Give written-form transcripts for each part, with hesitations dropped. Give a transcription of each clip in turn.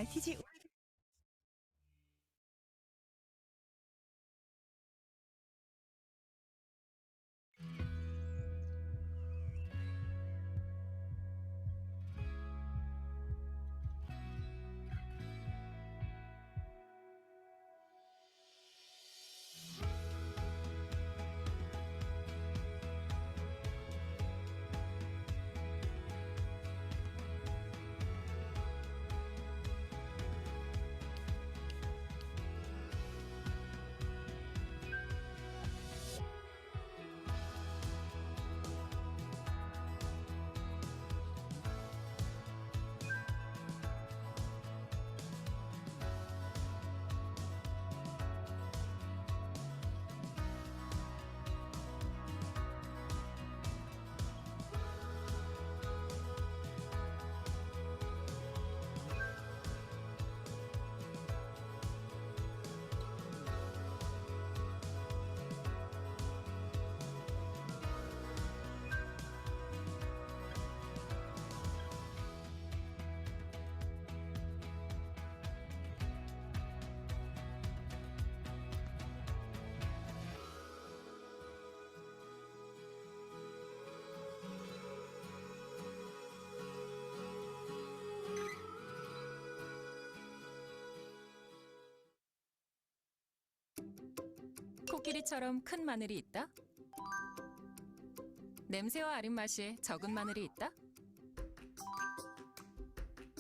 RTG 코끼리처럼 큰 마늘이 있다? 냄새와 아린 맛이 적은 마늘이 있다?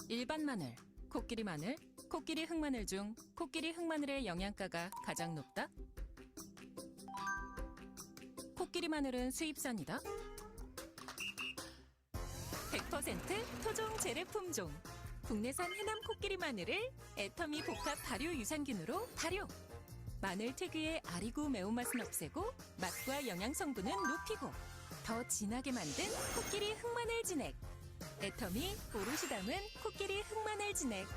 일반 마늘, 코끼리 마늘, 코끼리 흑마늘 중 코끼리 흑마늘의 영양가가 가장 높다? 코끼리 마늘은 수입산이다? 100% 토종 재래 품종 국내산 해남 코끼리 마늘을 애터미 복합 발효 유산균으로 발효. 마늘 특유의 아리고 매운맛은 없애고 맛과 영양 성분은 높이고 더 진하게 만든 코끼리 흑마늘 진액. 애터미 오롯이 담은 코끼리 흑마늘 진액.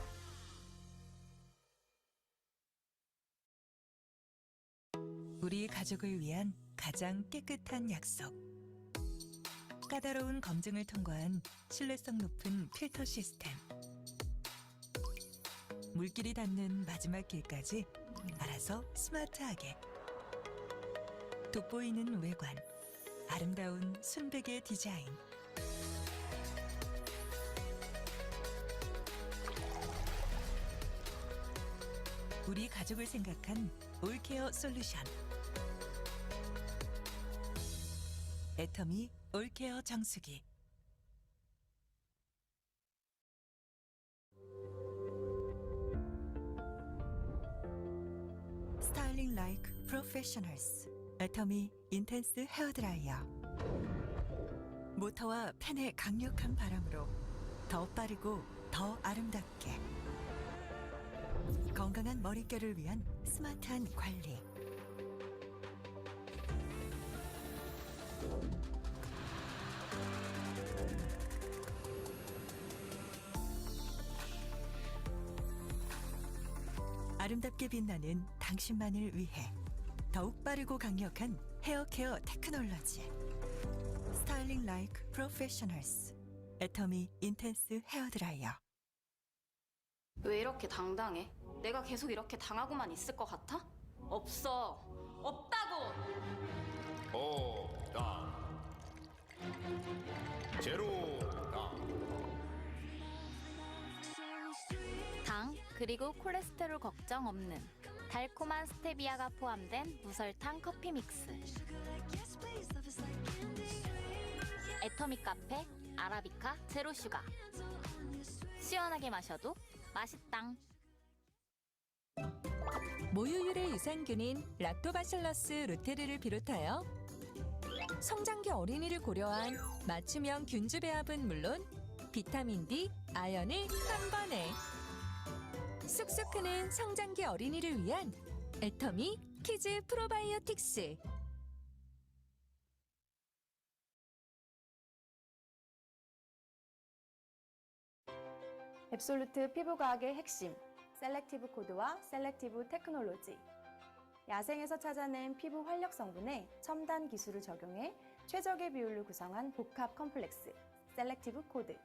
우리 가족을 위한 가장 깨끗한 약속. 까다로운 검증을 통과한 신뢰성 높은 필터 시스템. 물길이 닿는 마지막 길까지 알아서 스마트하게. 돋보이는 외관, 아름다운 순백의 디자인. 우리 가족을 생각한 올케어 솔루션. 애터미 올케어 정수기. 스타일링 like professionals. 애터미 인텐스 헤어드라이어. 모터와 팬의 강력한 바람으로 더 빠르고 더 아름답게. 건강한 머릿결을 위한 스마트한 관리. 아름답게 빛나는 당신만을 위해 더욱 빠르고 강력한 헤어케어 테크놀로지. 스타일링 like professionals. 애터미 인텐스 헤어드라이어. 왜 이렇게 당당해? 내가 계속 이렇게 당하고만 있을 것 같아? 없어. 없다고! 당 제로 당, 그리고 콜레스테롤 걱정 없는 달콤한 스테비아가 포함된 무설탕 커피 믹스. 애터미 카페, 아라비카, 제로 슈가. 시원하게 마셔도 맛있당. 모유율의 유산균인 락토바실러스 루테르를 비롯하여 성장기 어린이를 고려한 맞춤형 균주 배합은 물론 비타민 D, 아연을 한 번에 쑥쑥 크는 성장기 어린이를 위한 애터미 키즈 프로바이오틱스. 앱솔루트 피부과학의 핵심, 셀렉티브 코드와 셀렉티브 테크놀로지. 야생에서 찾아낸 피부 활력 성분에 첨단 기술을 적용해 최적의 비율로 구성한 복합 컴플렉스, 셀렉티브 코드.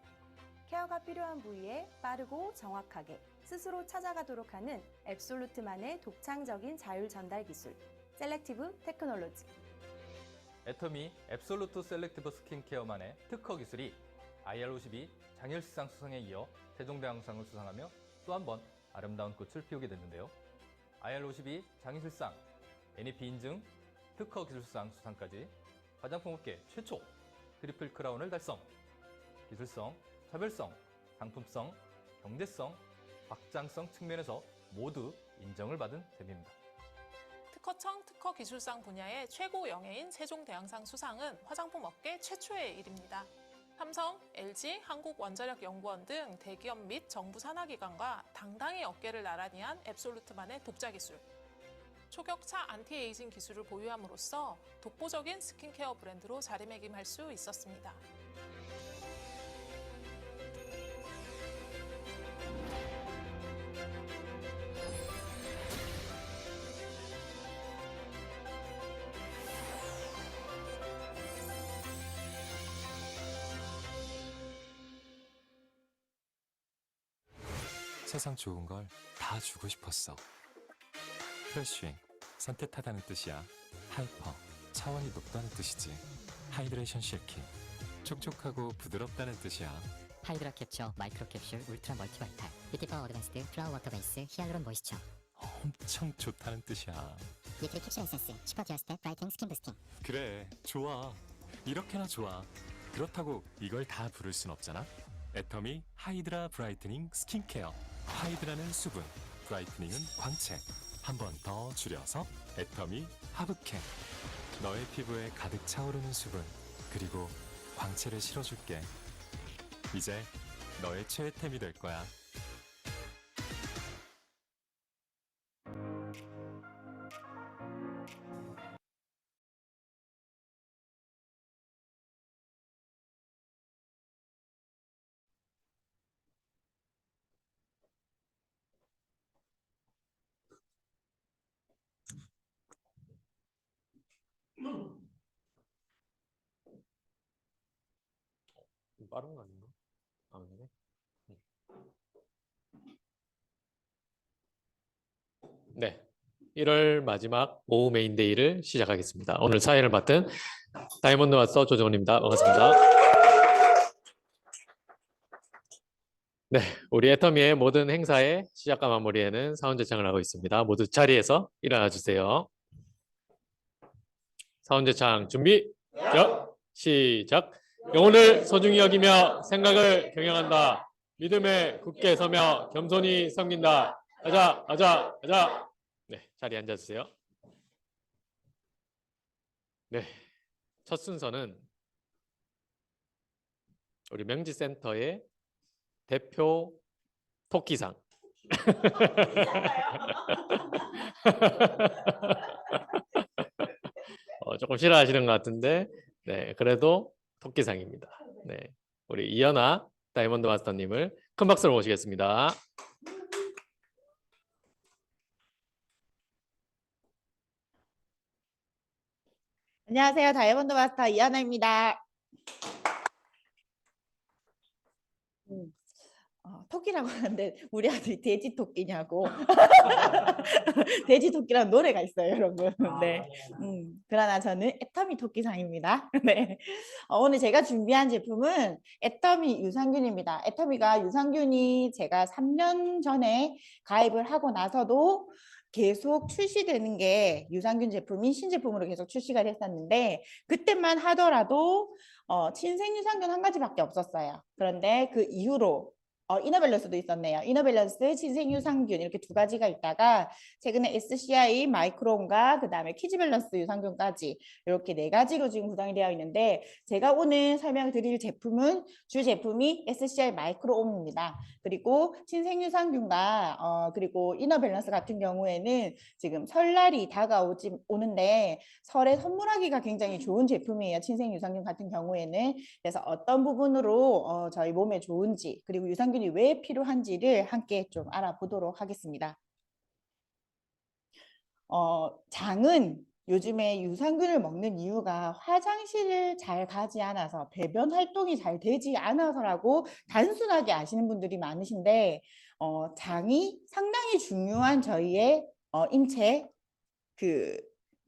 케어가 필요한 부위에 빠르고 정확하게 스스로 찾아가도록 하는 앱솔루트만의 독창적인 자율 전달 기술, 셀렉티브 테크놀로지. 애터미 앱솔루트 셀렉티브 스킨케어만의 특허 기술이 IR52 장일시상 수상에 이어 세종대왕상을 수상하며 또 한 번 아름다운 꽃을 피우게 됐는데요. IR52 장일시상 NEP 인증 특허 기술상 수상까지 화장품 업계 최초 트리플 크라운을 달성. 기술성, 차별성, 상품성, 경제성, 확장성 측면에서 모두 인정을 받은 셈입니다. 특허청 특허 기술상 분야의 최고 영예인 세종대왕상 수상은 화장품 업계 최초의 일입니다. 삼성, LG, 한국원자력연구원 등 대기업 및 정부 산하기관과 당당히 어깨를 나란히 한 앱솔루트만의 독자 기술. 초격차 안티에이징 기술을 보유함으로써 독보적인 스킨케어 브랜드로 자리매김할 수 있었습니다. 세상 좋은 걸 다 주고 싶었어. 프레쉬잉, 산뜻하다는 뜻이야. 하이퍼, 차원이 높다는 뜻이지. 하이드레이션 실킹, 촉촉하고 부드럽다는 뜻이야. 하이드라 캡처 마이크로 캡슐 울트라 멀티바이탈 뷰티파워 어드밴스드 플라워 워터 베이스 히알루론 모이스처. 엄청 좋다는 뜻이야. 비트리 캡슐 에센스 슈퍼 디어 스텝 브라이팅 스킨 부스팅. 그래, 좋아. 이렇게나 좋아. 그렇다고 이걸 다 부를 순 없잖아. 애터미 하이드라 브라이트닝 스킨케어. 하이드라는 수분, 브라이트닝은 광채. 한 번 더 줄여서 애터미 하브캠. 너의 피부에 가득 차오르는 수분, 그리고 광채를 실어줄게. 이제 너의 최애템이 될 거야. 빠른 거 아닌가? 아니네. 네, 1월 마지막 오후 메인데이를 시작하겠습니다. 오늘 사회를 맡은 다이몬드 마스터 조정훈입니다. 반갑습니다. 네, 우리 애터미의 모든 행사의 시작과 마무리에는 사운제창을 하고 있습니다. 모두 자리에서 일어나 주세요. 사운제창 준비, 시작. 영혼을 소중히 여기며 생각을 경영한다. 믿음에 굳게 서며 겸손히 섬긴다. 가자. 네, 자리에 앉아주세요. 네, 첫 순서는 우리 명지센터의 대표 토끼상. 조금 싫어하시는 것 같은데, 네, 그래도 토끼상입니다. 네, 우리 이연아 다이몬드 마스터님을 큰 박수로 모시겠습니다. 안녕하세요. 다이아몬드 마스터 이하나입니다. 토끼라고 하는데 우리 아들이 돼지 토끼냐고. 돼지 토끼라는 노래가 있어요, 여러분. 네. 그러나 저는 애터미 토끼상입니다. 네. 오늘 제가 준비한 제품은 애터미 유산균입니다. 애터미가 유산균이 제가 3년 전에 가입을 하고 나서도 계속 출시되는 게 유산균 제품이 신제품으로 계속 출시가 됐었는데 그때만 하더라도 친생 유산균 한 가지밖에 없었어요. 그런데 그 이후로 이너밸런스도 있었네요. 이너밸런스, 친생유산균 이렇게 두 가지가 있다가 최근에 SCI 마이크론과 그 다음에 키즈밸런스 유산균까지 이렇게 네 가지로 지금 구성이 되어 있는데 제가 오늘 설명드릴 제품은 주 제품이 SCI 마이크로옴입니다. 그리고 친생유산균과 그리고 이너밸런스 같은 경우에는 지금 설날이 오는데 설에 선물하기가 굉장히 좋은 제품이에요. 친생유산균 같은 경우에는. 그래서 어떤 부분으로 저희 몸에 좋은지 그리고 유산균 왜 필요한지를 함께 좀 알아보도록 하겠습니다. 장은 요즘에 유산균을 먹는 이유가 화장실을 잘 가지 않아서 배변 활동이 잘 되지 않아서라고 단순하게 아시는 분들이 많으신데 장이 상당히 중요한 저희의 인체 그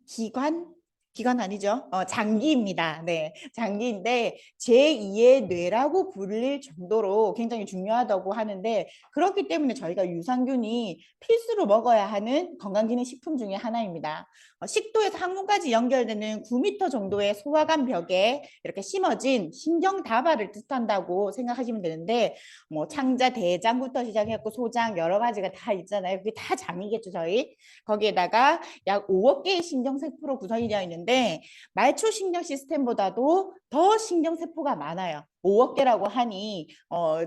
기관 아니죠? 장기입니다. 네, 장기인데 제2의 뇌라고 불릴 정도로 굉장히 중요하다고 하는데 그렇기 때문에 저희가 유산균이 필수로 먹어야 하는 건강기능식품 중에 하나입니다. 식도에서 항문까지 연결되는 9m 정도의 소화관 벽에 이렇게 심어진 신경다발을 뜻한다고 생각하시면 되는데 뭐 창자, 대장부터 시작해서 소장 여러 가지가 다 있잖아요. 그게 다 장이겠죠, 저희. 거기에다가 약 5억 개의 신경세포로 구성이 되어 있는데 말초 신경 시스템보다도 더 신경세포가 많아요. 5억 개라고 하니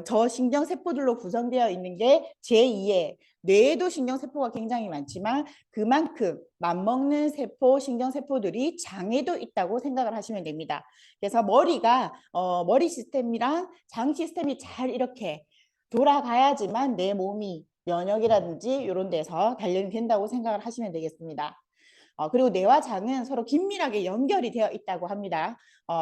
저 신경세포들로 구성되어 있는 게 제2의 뇌에도 신경세포가 굉장히 많지만 그만큼 맞먹는 세포, 신경세포들이 장에도 있다고 생각을 하시면 됩니다. 그래서 머리가 머리 시스템이랑 장 시스템이 잘 이렇게 돌아가야지만 내 몸이 면역이라든지 이런 데서 단련이 된다고 생각을 하시면 되겠습니다. 그리고 뇌와 장은 서로 긴밀하게 연결이 되어 있다고 합니다.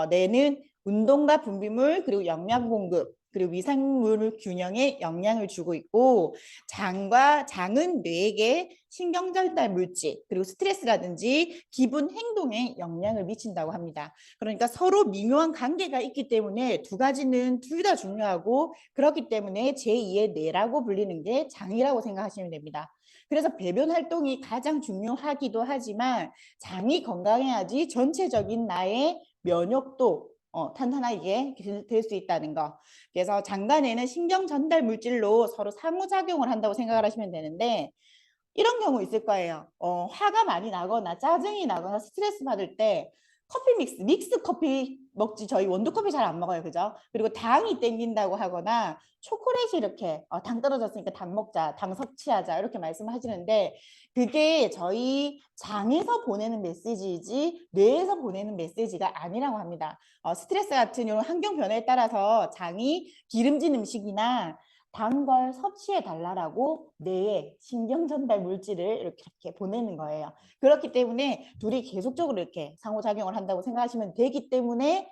뇌는 운동과 분비물 그리고 영양 공급 그리고 위생물 균형에 영향을 주고 있고 장은 뇌에게 신경 전달 물질 그리고 스트레스라든지 기분 행동에 영향을 미친다고 합니다. 그러니까 서로 미묘한 관계가 있기 때문에 두 가지는 둘 다 중요하고 그렇기 때문에 제2의 뇌라고 불리는 게 장이라고 생각하시면 됩니다. 그래서 배변 활동이 가장 중요하기도 하지만 장이 건강해야지 전체적인 나의 면역도 탄탄하게 될 수 있다는 거. 그래서 장 간에는 신경 전달 물질로 서로 상호작용을 한다고 생각을 하시면 되는데 이런 경우 있을 거예요. 화가 많이 나거나 짜증이 나거나 스트레스 받을 때 커피 믹스 커피 먹지 저희 원두 커피 잘 안 먹어요. 그죠? 그리고 당이 땡긴다고 하거나 초콜릿이 이렇게 당 떨어졌으니까 당 먹자, 당 섭취하자 이렇게 말씀하시는데 그게 저희 장에서 보내는 메시지이지 뇌에서 보내는 메시지가 아니라고 합니다. 스트레스 같은 이런 환경 변화에 따라서 장이 기름진 음식이나 단 걸 섭취해 달라고 뇌에 신경 전달 물질을 이렇게 보내는 거예요. 그렇기 때문에 둘이 계속적으로 이렇게 상호작용을 한다고 생각하시면 되기 때문에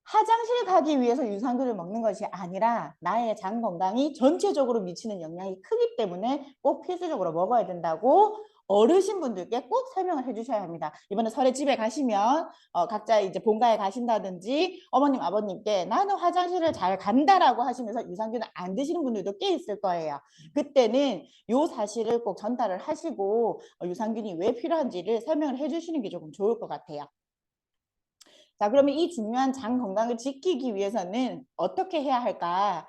화장실 가기 위해서 유산균을 먹는 것이 아니라 나의 장 건강이 전체적으로 미치는 영향이 크기 때문에 꼭 필수적으로 먹어야 된다고 어르신분들께 꼭 설명을 해주셔야 합니다. 이번에 설에 집에 가시면 각자 이제 본가에 가신다든지 어머님 아버님께 나는 화장실을 잘 간다라고 하시면서 유산균을 안 드시는 분들도 꽤 있을 거예요. 그때는 요 사실을 꼭 전달을 하시고 유산균이 왜 필요한지를 설명을 해주시는 게 조금 좋을 것 같아요. 자, 그러면 이 중요한 장 건강을 지키기 위해서는 어떻게 해야 할까?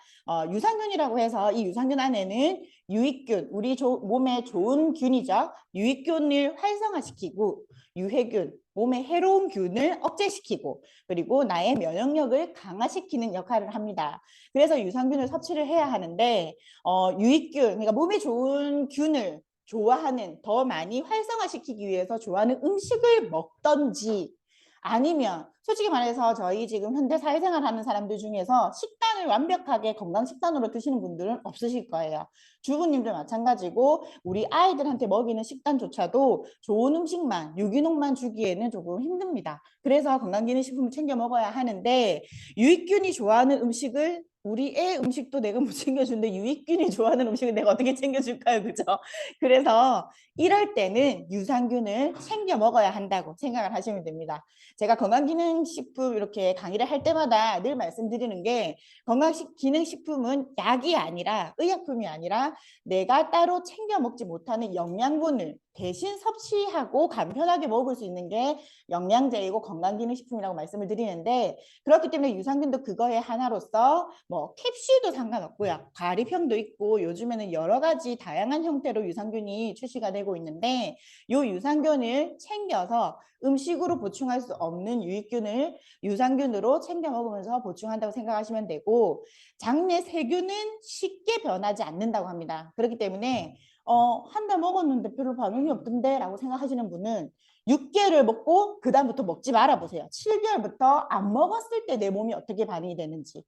유산균이라고 해서 이 유산균 안에는 유익균, 우리 몸에 좋은 균이죠. 유익균을 활성화시키고 유해균, 몸에 해로운 균을 억제시키고 그리고 나의 면역력을 강화시키는 역할을 합니다. 그래서 유산균을 섭취를 해야 하는데 유익균, 그러니까 몸에 좋은 균을 좋아하는 더 많이 활성화시키기 위해서 좋아하는 음식을 먹던지 아니면 솔직히 말해서 저희 지금 현대 사회생활 하는 사람들 중에서 식단을 완벽하게 건강 식단으로 드시는 분들은 없으실 거예요. 주부님들 마찬가지고 우리 아이들한테 먹이는 식단조차도 좋은 음식만 유기농만 주기에는 조금 힘듭니다. 그래서 건강기능식품을 챙겨 먹어야 하는데 유익균이 좋아하는 음식을 우리 애 음식도 내가 못 챙겨주는데 유익균이 좋아하는 음식을 내가 어떻게 챙겨줄까요? 그죠? 그래서 이럴 때는 유산균을 챙겨 먹어야 한다고 생각을 하시면 됩니다. 제가 건강기능식품 이렇게 강의를 할 때마다 늘 말씀드리는 게 건강기능식품은 약이 아니라 의약품이 아니라 내가 따로 챙겨 먹지 못하는 영양분을 대신 섭취하고 간편하게 먹을 수 있는 게 영양제이고 건강기능식품이라고 말씀을 드리는데 그렇기 때문에 유산균도 그거의 하나로서 뭐 캡슐도 상관없고요. 과립형도 있고 요즘에는 여러 가지 다양한 형태로 유산균이 출시가 되고 있는데 이 유산균을 챙겨서 음식으로 보충할 수 없는 유익균을 유산균으로 챙겨 먹으면서 보충한다고 생각하시면 되고 장내 세균은 쉽게 변하지 않는다고 합니다. 그렇기 때문에 한 달 먹었는데 별로 반응이 없던데 라고 생각하시는 분은 6개월을 먹고 그 다음부터 먹지 말아 보세요. 7개월부터 안 먹었을 때 내 몸이 어떻게 반응이 되는지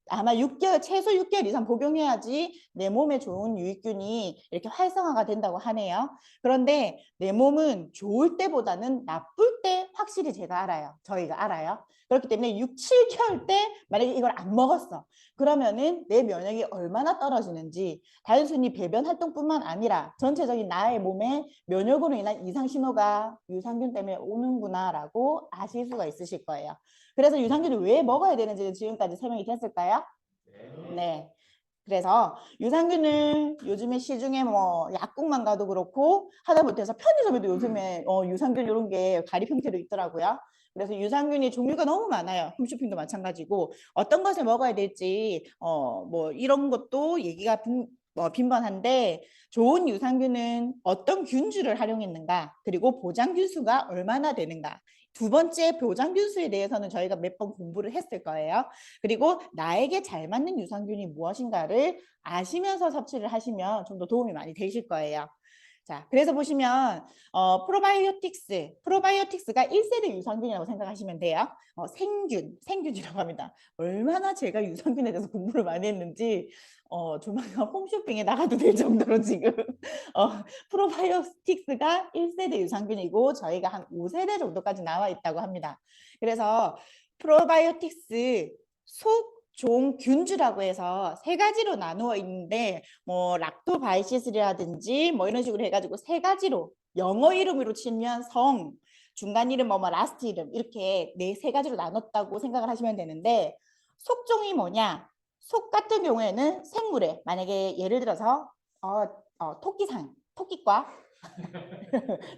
아마 6개월, 최소 6개월 이상 복용해야지 내 몸에 좋은 유익균이 이렇게 활성화가 된다고 하네요. 그런데 내 몸은 좋을 때보다는 나쁠 때 확실히 제가 알아요. 저희가 알아요. 그렇기 때문에 6, 7개월 때 만약에 이걸 안 먹었어. 그러면은 내 면역이 얼마나 떨어지는지 단순히 배변 활동뿐만 아니라 전체적인 나의 몸에 면역으로 인한 이상 신호가 유산균 때문에 오는구나라고 아실 수가 있으실 거예요. 그래서 유산균을 왜 먹어야 되는지 지금까지 설명이 됐을까요? 네. 그래서 유산균을 요즘에 시중에 뭐 약국만 가도 그렇고 하다못해서 편의점에도 요즘에 유산균 이런 게 가립 형태로 있더라고요. 그래서 유산균이 종류가 너무 많아요. 홈쇼핑도 마찬가지고 어떤 것을 먹어야 될지 뭐 이런 것도 얘기가 빈번한데 좋은 유산균은 어떤 균주를 활용했는가 그리고 보장균수가 얼마나 되는가 두 번째 보장균수에 대해서는 저희가 몇 번 공부를 했을 거예요. 그리고 나에게 잘 맞는 유산균이 무엇인가를 아시면서 섭취를 하시면 좀 더 도움이 많이 되실 거예요. 자, 그래서 보시면 프로바이오틱스가 1세대 유산균이라고 생각하시면 돼요. 생균이라고 합니다. 얼마나 제가 유산균에 대해서 공부를 많이 했는지 조만간 홈쇼핑에 나가도 될 정도로 지금 프로바이오틱스가 1세대 유산균이고 저희가 한 5세대 정도까지 나와 있다고 합니다. 그래서 프로바이오틱스 속종균주라고 해서 세 가지로 나누어 있는데 뭐 락토바이시스라든지 뭐 이런 식으로 해가지고 세 가지로 영어 이름으로 치면 성, 중간 이름 뭐 라스트 이름 이렇게 세 가지로 나눴다고 생각을 하시면 되는데 속종이 뭐냐? 속 같은 경우에는 생물에 만약에 예를 들어서 토끼과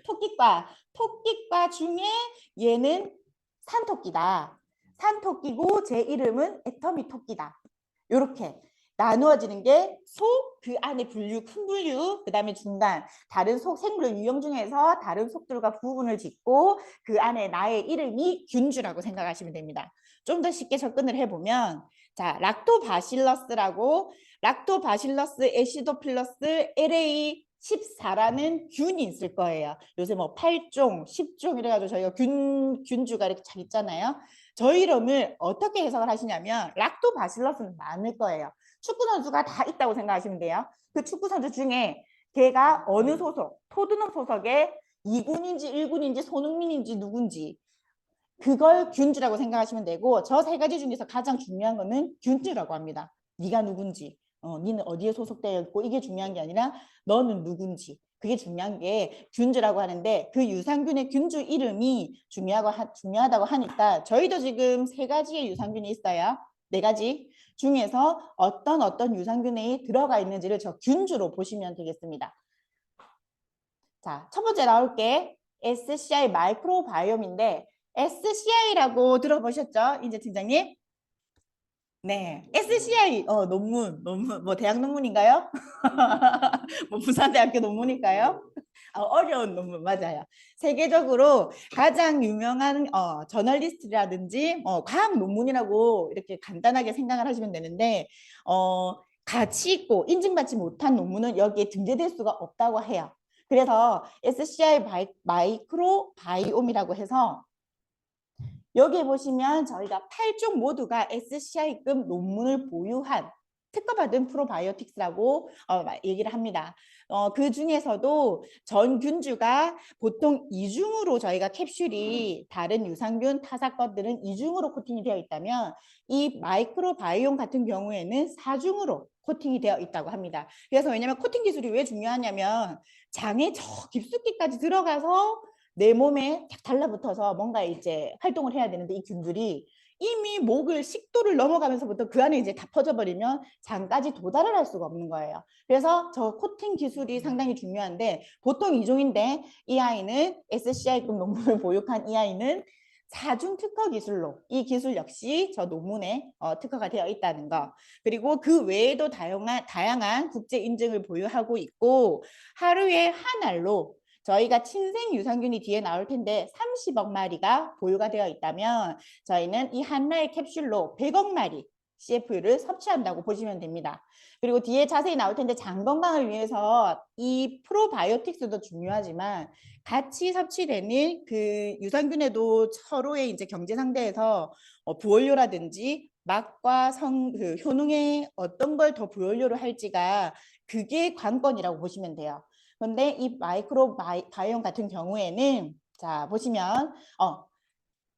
토끼과 중에 얘는 산토끼다. 산토끼고 제 이름은 애터미 토끼다. 이렇게 나누어지는 게 속, 그 안에 분류, 큰 분류, 그 다음에 중간, 다른 속 생물 유형 중에서 다른 속들과 구분을 짓고 그 안에 나의 이름이 균주라고 생각하시면 됩니다. 좀 더 쉽게 접근을 해보면 자, 락토바실러스 애시도필러스 LA14라는 균이 있을 거예요. 요새 뭐 8종, 10종 이래가지고 저희가 균주가 이렇게 잘 있잖아요. 저희 이름을 어떻게 해석을 하시냐면 락토바실러스는 많을 거예요. 축구 선수가 다 있다고 생각하시면 돼요. 그 축구 선수 중에 걔가 어느 소속, 토트넘 소속의 2군인지 1군인지 손흥민인지 누군지 그걸 균주라고 생각하시면 되고 저 세 가지 중에서 가장 중요한 거는 균주라고 합니다. 네가 누군지, 니는 어디에 소속되어 있고 이게 중요한 게 아니라 너는 누군지 그게 중요한 게 균주라고 하는데 그 유산균의 균주 이름이 중요하다고 하니까 저희도 지금 세 가지의 유산균이 있어요. 네 가지 중에서 어떤 유산균이 들어가 있는지를 저 균주로 보시면 되겠습니다. 자, 첫 번째 나올 게 SCI 마이크로바이옴인데 SCI라고 들어보셨죠? 이제 팀장님? 네, SCI 논문 뭐 대학 논문인가요? 뭐 부산대학교 논문일까요? 어려운 논문 맞아요. 세계적으로 가장 유명한 저널리스트라든지 과학 논문이라고 이렇게 간단하게 생각을 하시면 되는데 가치 있고 인증받지 못한 논문은 여기에 등재될 수가 없다고 해요. 그래서 SCI 마이크로바이옴이라고 해서 여기에 보시면 저희가 8종 모두가 SCI급 논문을 보유한 특허받은 프로바이오틱스라고 얘기를 합니다. 그 중에서도 전균주가 보통 이중으로 저희가 캡슐이 다른 유산균 타사 것들은 이중으로 코팅이 되어 있다면 이 마이크로바이옴 같은 경우에는 사중으로 코팅이 되어 있다고 합니다. 그래서 왜냐하면 코팅 기술이 왜 중요하냐면 장에 저 깊숙이까지 들어가서 내 몸에 딱 달라붙어서 뭔가 이제 활동을 해야 되는데 이 균들이 이미 목을 식도를 넘어가면서부터 그 안에 이제 다 퍼져버리면 장까지 도달을 할 수가 없는 거예요. 그래서 저 코팅 기술이 상당히 중요한데 보통 이종인데 이 아이는 SCI급 논문을 보유한 이 아이는 사중 특허 기술로 이 기술 역시 저 논문에 특허가 되어 있다는 거. 그리고 그 외에도 다양한 국제 인증을 보유하고 있고 하루에 한 알로 저희가 친생 유산균이 뒤에 나올 텐데 30억 마리가 보유가 되어 있다면 저희는 이 하나의 캡슐로 100억 마리 CFU를 섭취한다고 보시면 됩니다. 그리고 뒤에 자세히 나올 텐데 장 건강을 위해서 이 프로바이오틱스도 중요하지만 같이 섭취되는 그 유산균에도 서로의 이제 경제 상대에서 부원료라든지 맛과 그 효능에 어떤 걸 더 부연료로 할지가 그게 관건이라고 보시면 돼요. 그런데 이 마이크로바이옴 같은 경우에는 자 보시면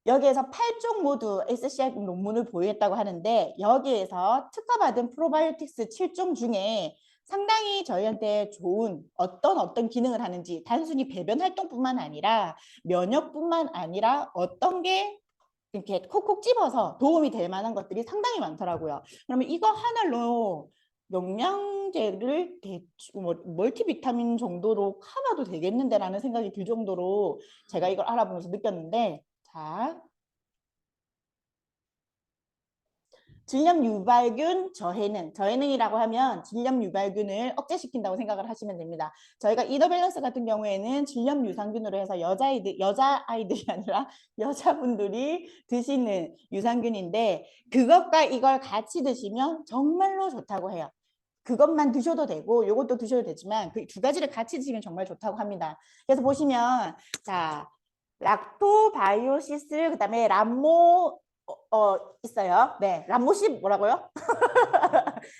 여기에서 8종 모두 SCI 논문을 보유했다고 하는데 여기에서 특허받은 프로바이오틱스 7종 중에 상당히 저희한테 좋은 어떤 기능을 하는지 단순히 배변 활동뿐만 아니라 면역뿐만 아니라 어떤 게 이렇게 콕콕 집어서 도움이 될 만한 것들이 상당히 많더라고요. 그러면 이거 하나로 영양제를 멀티비타민 정도로 커버도 되겠는데라는 생각이 들 정도로 제가 이걸 알아보면서 느꼈는데 자, 질염 유발균 저해능이라고 하면 질염 유발균을 억제시킨다고 생각을 하시면 됩니다. 저희가 이더밸런스 같은 경우에는 질염 유산균으로 해서 여자아이들이 아니라 여자분들이 드시는 유산균인데 그것과 이걸 같이 드시면 정말로 좋다고 해요. 그것만 드셔도 되고 이것도 드셔도 되지만 그 두 가지를 같이 드시면 정말 좋다고 합니다. 그래서 보시면 자 락토바이오시스 그다음에 람모 있어요. 네, 람모십 뭐라고요?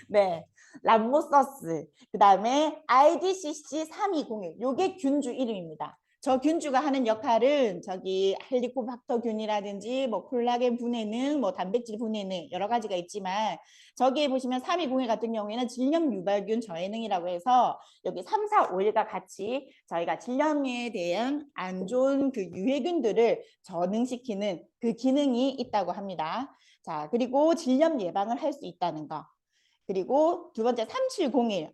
네, 람모서스. 그다음에 IDCC 3201. 요게 균주 이름입니다. 저 균주가 하는 역할은 저기 헬리코박터균이라든지 뭐 콜라겐 분해능, 뭐 단백질 분해능 여러 가지가 있지만 저기에 보시면 3201 같은 경우에는 질염 유발균 저해능이라고 해서 여기 3, 4, 5일과 같이 저희가 질염에 대한 안 좋은 그 유해균들을 저능시키는 그 기능이 있다고 합니다. 자, 그리고 질염 예방을 할 수 있다는 거. 그리고 두 번째 3701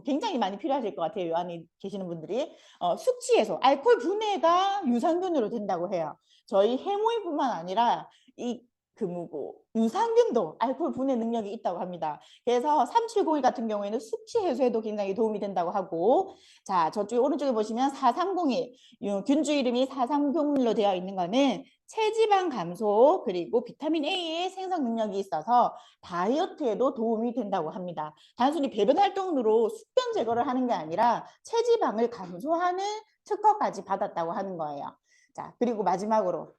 굉장히 많이 필요하실 것 같아요. 이 안에 계시는 분들이 숙취 해소, 알코올 분해가 유산균으로 된다고 해요. 저희 해모인뿐만 아니라 이 유산균도 알코올 분해 능력이 있다고 합니다. 그래서 3701 같은 경우에는 숙취 해소에도 굉장히 도움이 된다고 하고 자 저쪽에 오른쪽에 보시면 4301 균주 이름이 4301로 되어 있는 거는 체지방 감소 그리고 비타민 A의 생성 능력이 있어서 다이어트에도 도움이 된다고 합니다. 단순히 배변 활동으로 숙변 제거를 하는 게 아니라 체지방을 감소하는 특허까지 받았다고 하는 거예요. 자 그리고 마지막으로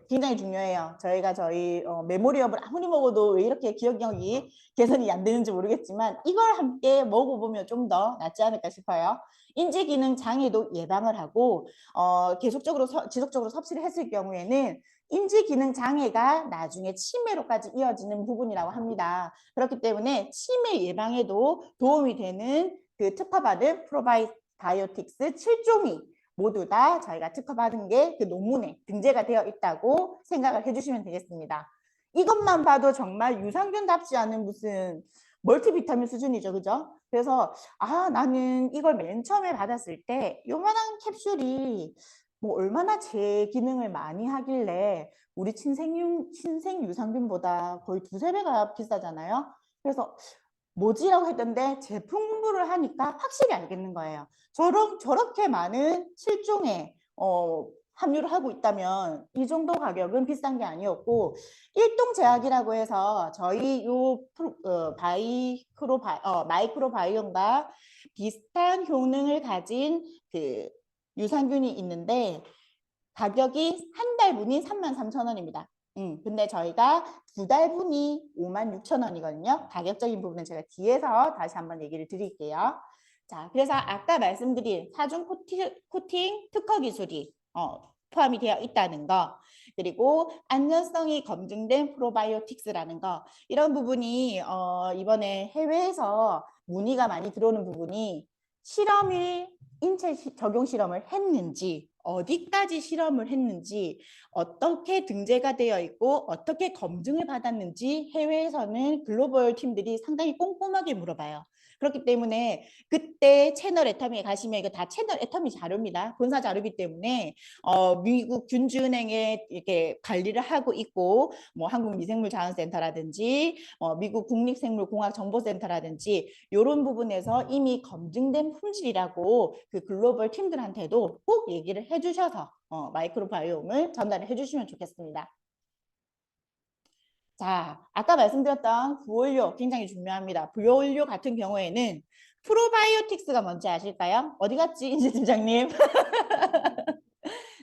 굉장히 중요해요. 저희가 저희 메모리업을 아무리 먹어도 왜 이렇게 기억력이 개선이 안 되는지 모르겠지만 이걸 함께 먹어보면 좀 더 낫지 않을까 싶어요. 인지기능 장애도 예방을 하고 지속적으로 섭취를 했을 경우에는 인지기능 장애가 나중에 치매로까지 이어지는 부분이라고 합니다. 그렇기 때문에 치매 예방에도 도움이 되는 그 특허받은 프로바이오틱스 7종이 모두 다 저희가 특허받은 게 그 논문에 등재가 되어 있다고 생각을 해주시면 되겠습니다. 이것만 봐도 정말 유산균답지 않은 무슨 멀티비타민 수준이죠. 그죠? 그래서 나는 이걸 맨 처음에 받았을 때 요만한 캡슐이 뭐 얼마나 제 기능을 많이 하길래 우리 친생 유산균보다 거의 2~3배가 비싸잖아요. 그래서 뭐지라고 했던데 제품 공부를 하니까 확실히 알겠는 거예요. 저렇게 많은 실종에 함유를 하고 있다면 이 정도 가격은 비싼 게 아니었고 일동 제약이라고 해서 저희 요 마이크로바이옴과 비슷한 효능을 가진 그 유산균이 있는데 가격이 한 달분이 33,000원입니다. 근데 저희가 2달분이 56,000원이거든요. 가격적인 부분은 제가 뒤에서 다시 한번 얘기를 드릴게요. 자, 그래서 아까 말씀드린 사중 코팅 특허 기술이 포함이 되어 있다는 거, 그리고 안전성이 검증된 프로바이오틱스라는 거, 이런 부분이 이번에 해외에서 문의가 많이 들어오는 부분이 인체 적용 실험을 했는지, 어디까지 실험을 했는지, 어떻게 등재가 되어 있고 어떻게 검증을 받았는지 해외에서는 글로벌 팀들이 상당히 꼼꼼하게 물어봐요. 그렇기 때문에 그때 채널 애터미에 가시면 이거 다 채널 애터미 자료입니다. 본사 자료이기 때문에 미국 균주은행에 이렇게 관리를 하고 있고 뭐 한국미생물자원센터라든지 미국 국립생물공학정보센터라든지 이런 부분에서 이미 검증된 품질이라고 그 글로벌 팀들한테도 꼭 얘기를 해주셔서 마이크로바이옴을 전달을 해주시면 좋겠습니다. 자, 아까 말씀드렸던 부원료 굉장히 중요합니다. 부원료 같은 경우에는 프로바이오틱스가 뭔지 아실까요? 어디 갔지, 인지 팀장님?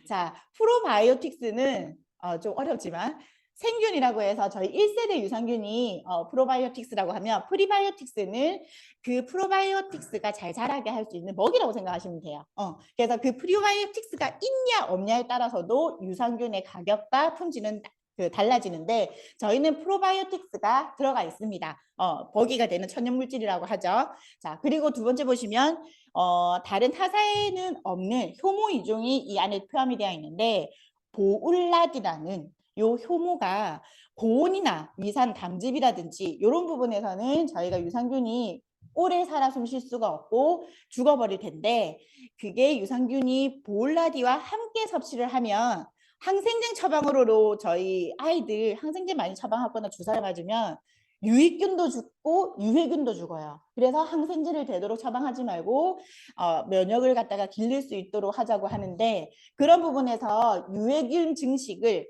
자, 프로바이오틱스는 좀 어렵지만 생균이라고 해서 저희 1세대 유산균이 프로바이오틱스라고 하면 프리바이오틱스는 그 프로바이오틱스가 잘 자라게 할 수 있는 먹이라고 생각하시면 돼요. 그래서 그 프리바이오틱스가 있냐 없냐에 따라서도 유산균의 가격과 품질은 달라지는데 저희는 프로바이오틱스가 들어가 있습니다. 먹이가 되는 천연물질이라고 하죠. 자, 그리고 두 번째 보시면 다른 타사에는 없는 효모 이종이 이 안에 포함이 되어 있는데 보울라디라는 요 효모가 고온이나 위산 담즙이라든지 이런 부분에서는 저희가 유산균이 오래 살아 숨쉴 수가 없고 죽어버릴 텐데 그게 유산균이 보울라디와 함께 섭취를 하면 항생제 처방으로 저희 아이들 항생제 많이 처방하거나 주사를 맞으면 유익균도 죽고 유해균도 죽어요. 그래서 항생제를 되도록 처방하지 말고 면역을 갖다가 길릴 수 있도록 하자고 하는데 그런 부분에서 유해균 증식을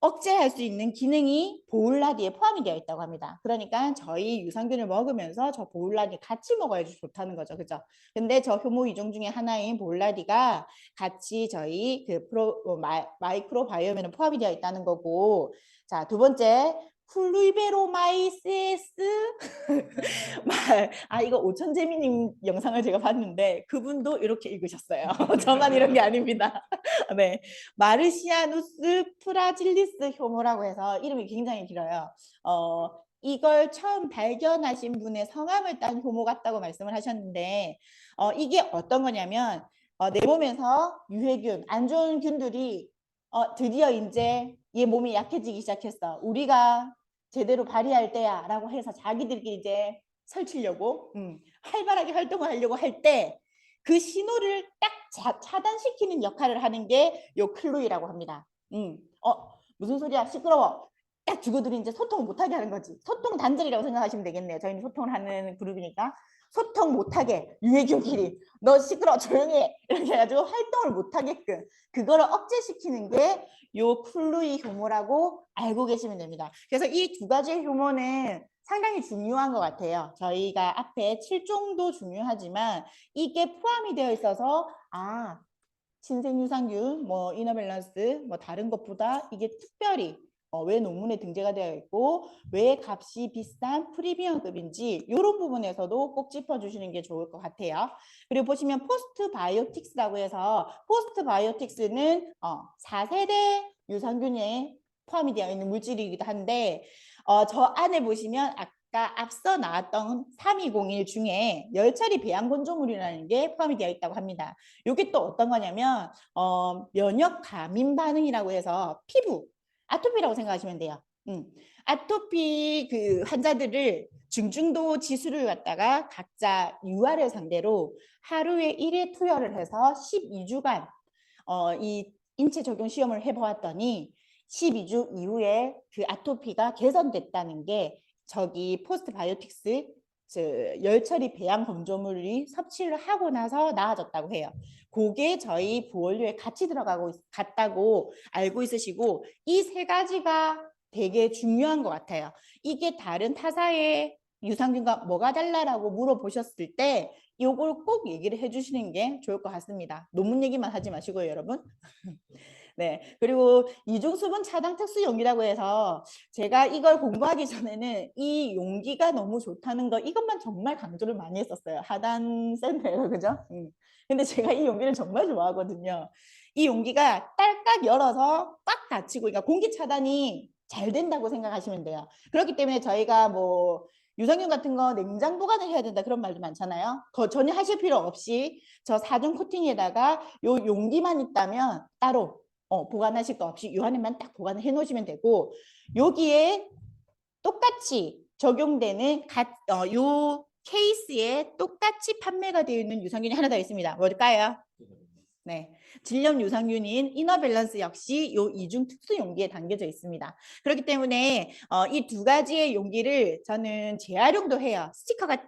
억제할 수 있는 기능이 보울라디에 포함이 되어 있다고 합니다. 그러니까 저희 유산균을 먹으면서 저 보울라디 같이 먹어야지 좋다는 거죠. 그죠? 근데 저 효모 이종 중에 하나인 보울라디가 같이 저희 그 마이크로바이옴에는 포함이 되어 있다는 거고 자, 두 번째 플루이베로마이세스 이거 오천재미님 영상을 제가 봤는데 그분도 이렇게 읽으셨어요. 저만 이런 게 아닙니다. 네, 마르시아누스 프라질리스 효모라고 해서 이름이 굉장히 길어요. 이걸 처음 발견하신 분의 성함을 딴 효모 같다고 말씀을 하셨는데 이게 어떤 거냐면 내 몸에서 유해균, 안 좋은 균들이 드디어 이제 얘 몸이 약해지기 시작했어. 우리가 제대로 발휘할 때야 라고 해서 자기들끼리 이제 설치려고 활발하게 활동을 하려고 할 때 그 신호를 딱 차단시키는 역할을 하는 게 요 클루이라고 합니다. 무슨 소리야 시끄러워. 딱 주고들이 이제 소통을 못하게 하는 거지. 소통 단절이라고 생각하시면 되겠네요. 저희는 소통을 하는 그룹이니까 소통 못하게 유해균끼리 너 시끄러워 조용히 해 이렇게 해가지고 활동을 못하게끔 그거를 억제시키는 게 요 클루이 효모라고 알고 계시면 됩니다. 그래서 이 두 가지 효모는 상당히 중요한 것 같아요. 저희가 앞에 7종도 중요하지만 이게 포함이 되어 있어서 신생유산균, 뭐 이너밸런스, 뭐 다른 것보다 이게 특별히 왜 논문에 등재가 되어 있고 왜 값이 비싼 프리미엄급인지 이런 부분에서도 꼭 짚어주시는 게 좋을 것 같아요. 그리고 보시면 포스트바이오틱스라고 해서 포스트바이오틱스는 4세대 유산균에 포함이 되어 있는 물질이기도 한데 저 안에 보시면 아까 앞서 나왔던 3201 중에 열처리 배양 건조물이라는 게 포함이 되어 있다고 합니다. 이게 또 어떤 거냐면 면역 감인 반응이라고 해서 피부 아토피라고 생각하시면 돼요. 아토피 그 환자들을 중증도 지수를 갖다가 각자 UR을 상대로 하루에 1회 투여를 해서 12주간 이 인체 적용 시험을 해보았더니 12주 이후에 그 아토피가 개선됐다는 게 저기 포스트바이오틱스 열처리 배양 건조물이 섭취를 하고 나서 나아졌다고 해요. 그게 저희 부원료에 같이 갔다고 알고 있으시고 이 세 가지가 되게 중요한 것 같아요. 이게 다른 타사의 유산균과 뭐가 달라라고 물어보셨을 때 이걸 꼭 얘기를 해주시는 게 좋을 것 같습니다. 논문 얘기만 하지 마시고요, 여러분. 네, 그리고 이중수분 차당 특수용기라고 해서 제가 이걸 공부하기 전에는 이 용기가 너무 좋다는 거 이것만 정말 강조를 많이 했었어요. 하단 센터에서 그죠? 근데 제가 이 용기를 정말 좋아하거든요. 이 용기가 딸깍 열어서 꽉 닫히고 그러니까 공기 차단이 잘 된다고 생각하시면 돼요. 그렇기 때문에 저희가 뭐 유산균 같은 거 냉장 보관을 해야 된다 그런 말도 많잖아요. 그거 전혀 하실 필요 없이 저 4중 코팅에다가 요 용기만 있다면 따로 보관하실 거 없이 요 안에만 딱 보관을 해 놓으시면 되고 여기에 똑같이 적용되는 요 케이스에 똑같이 판매가 되어 있는 유산균이 하나 더 있습니다. 뭘까요? 네, 질염 유산균인 이너밸런스 역시 요 이중 특수 용기에 담겨져 있습니다. 그렇기 때문에 이 두 가지의 용기를 저는 재활용도 해요. 스티커가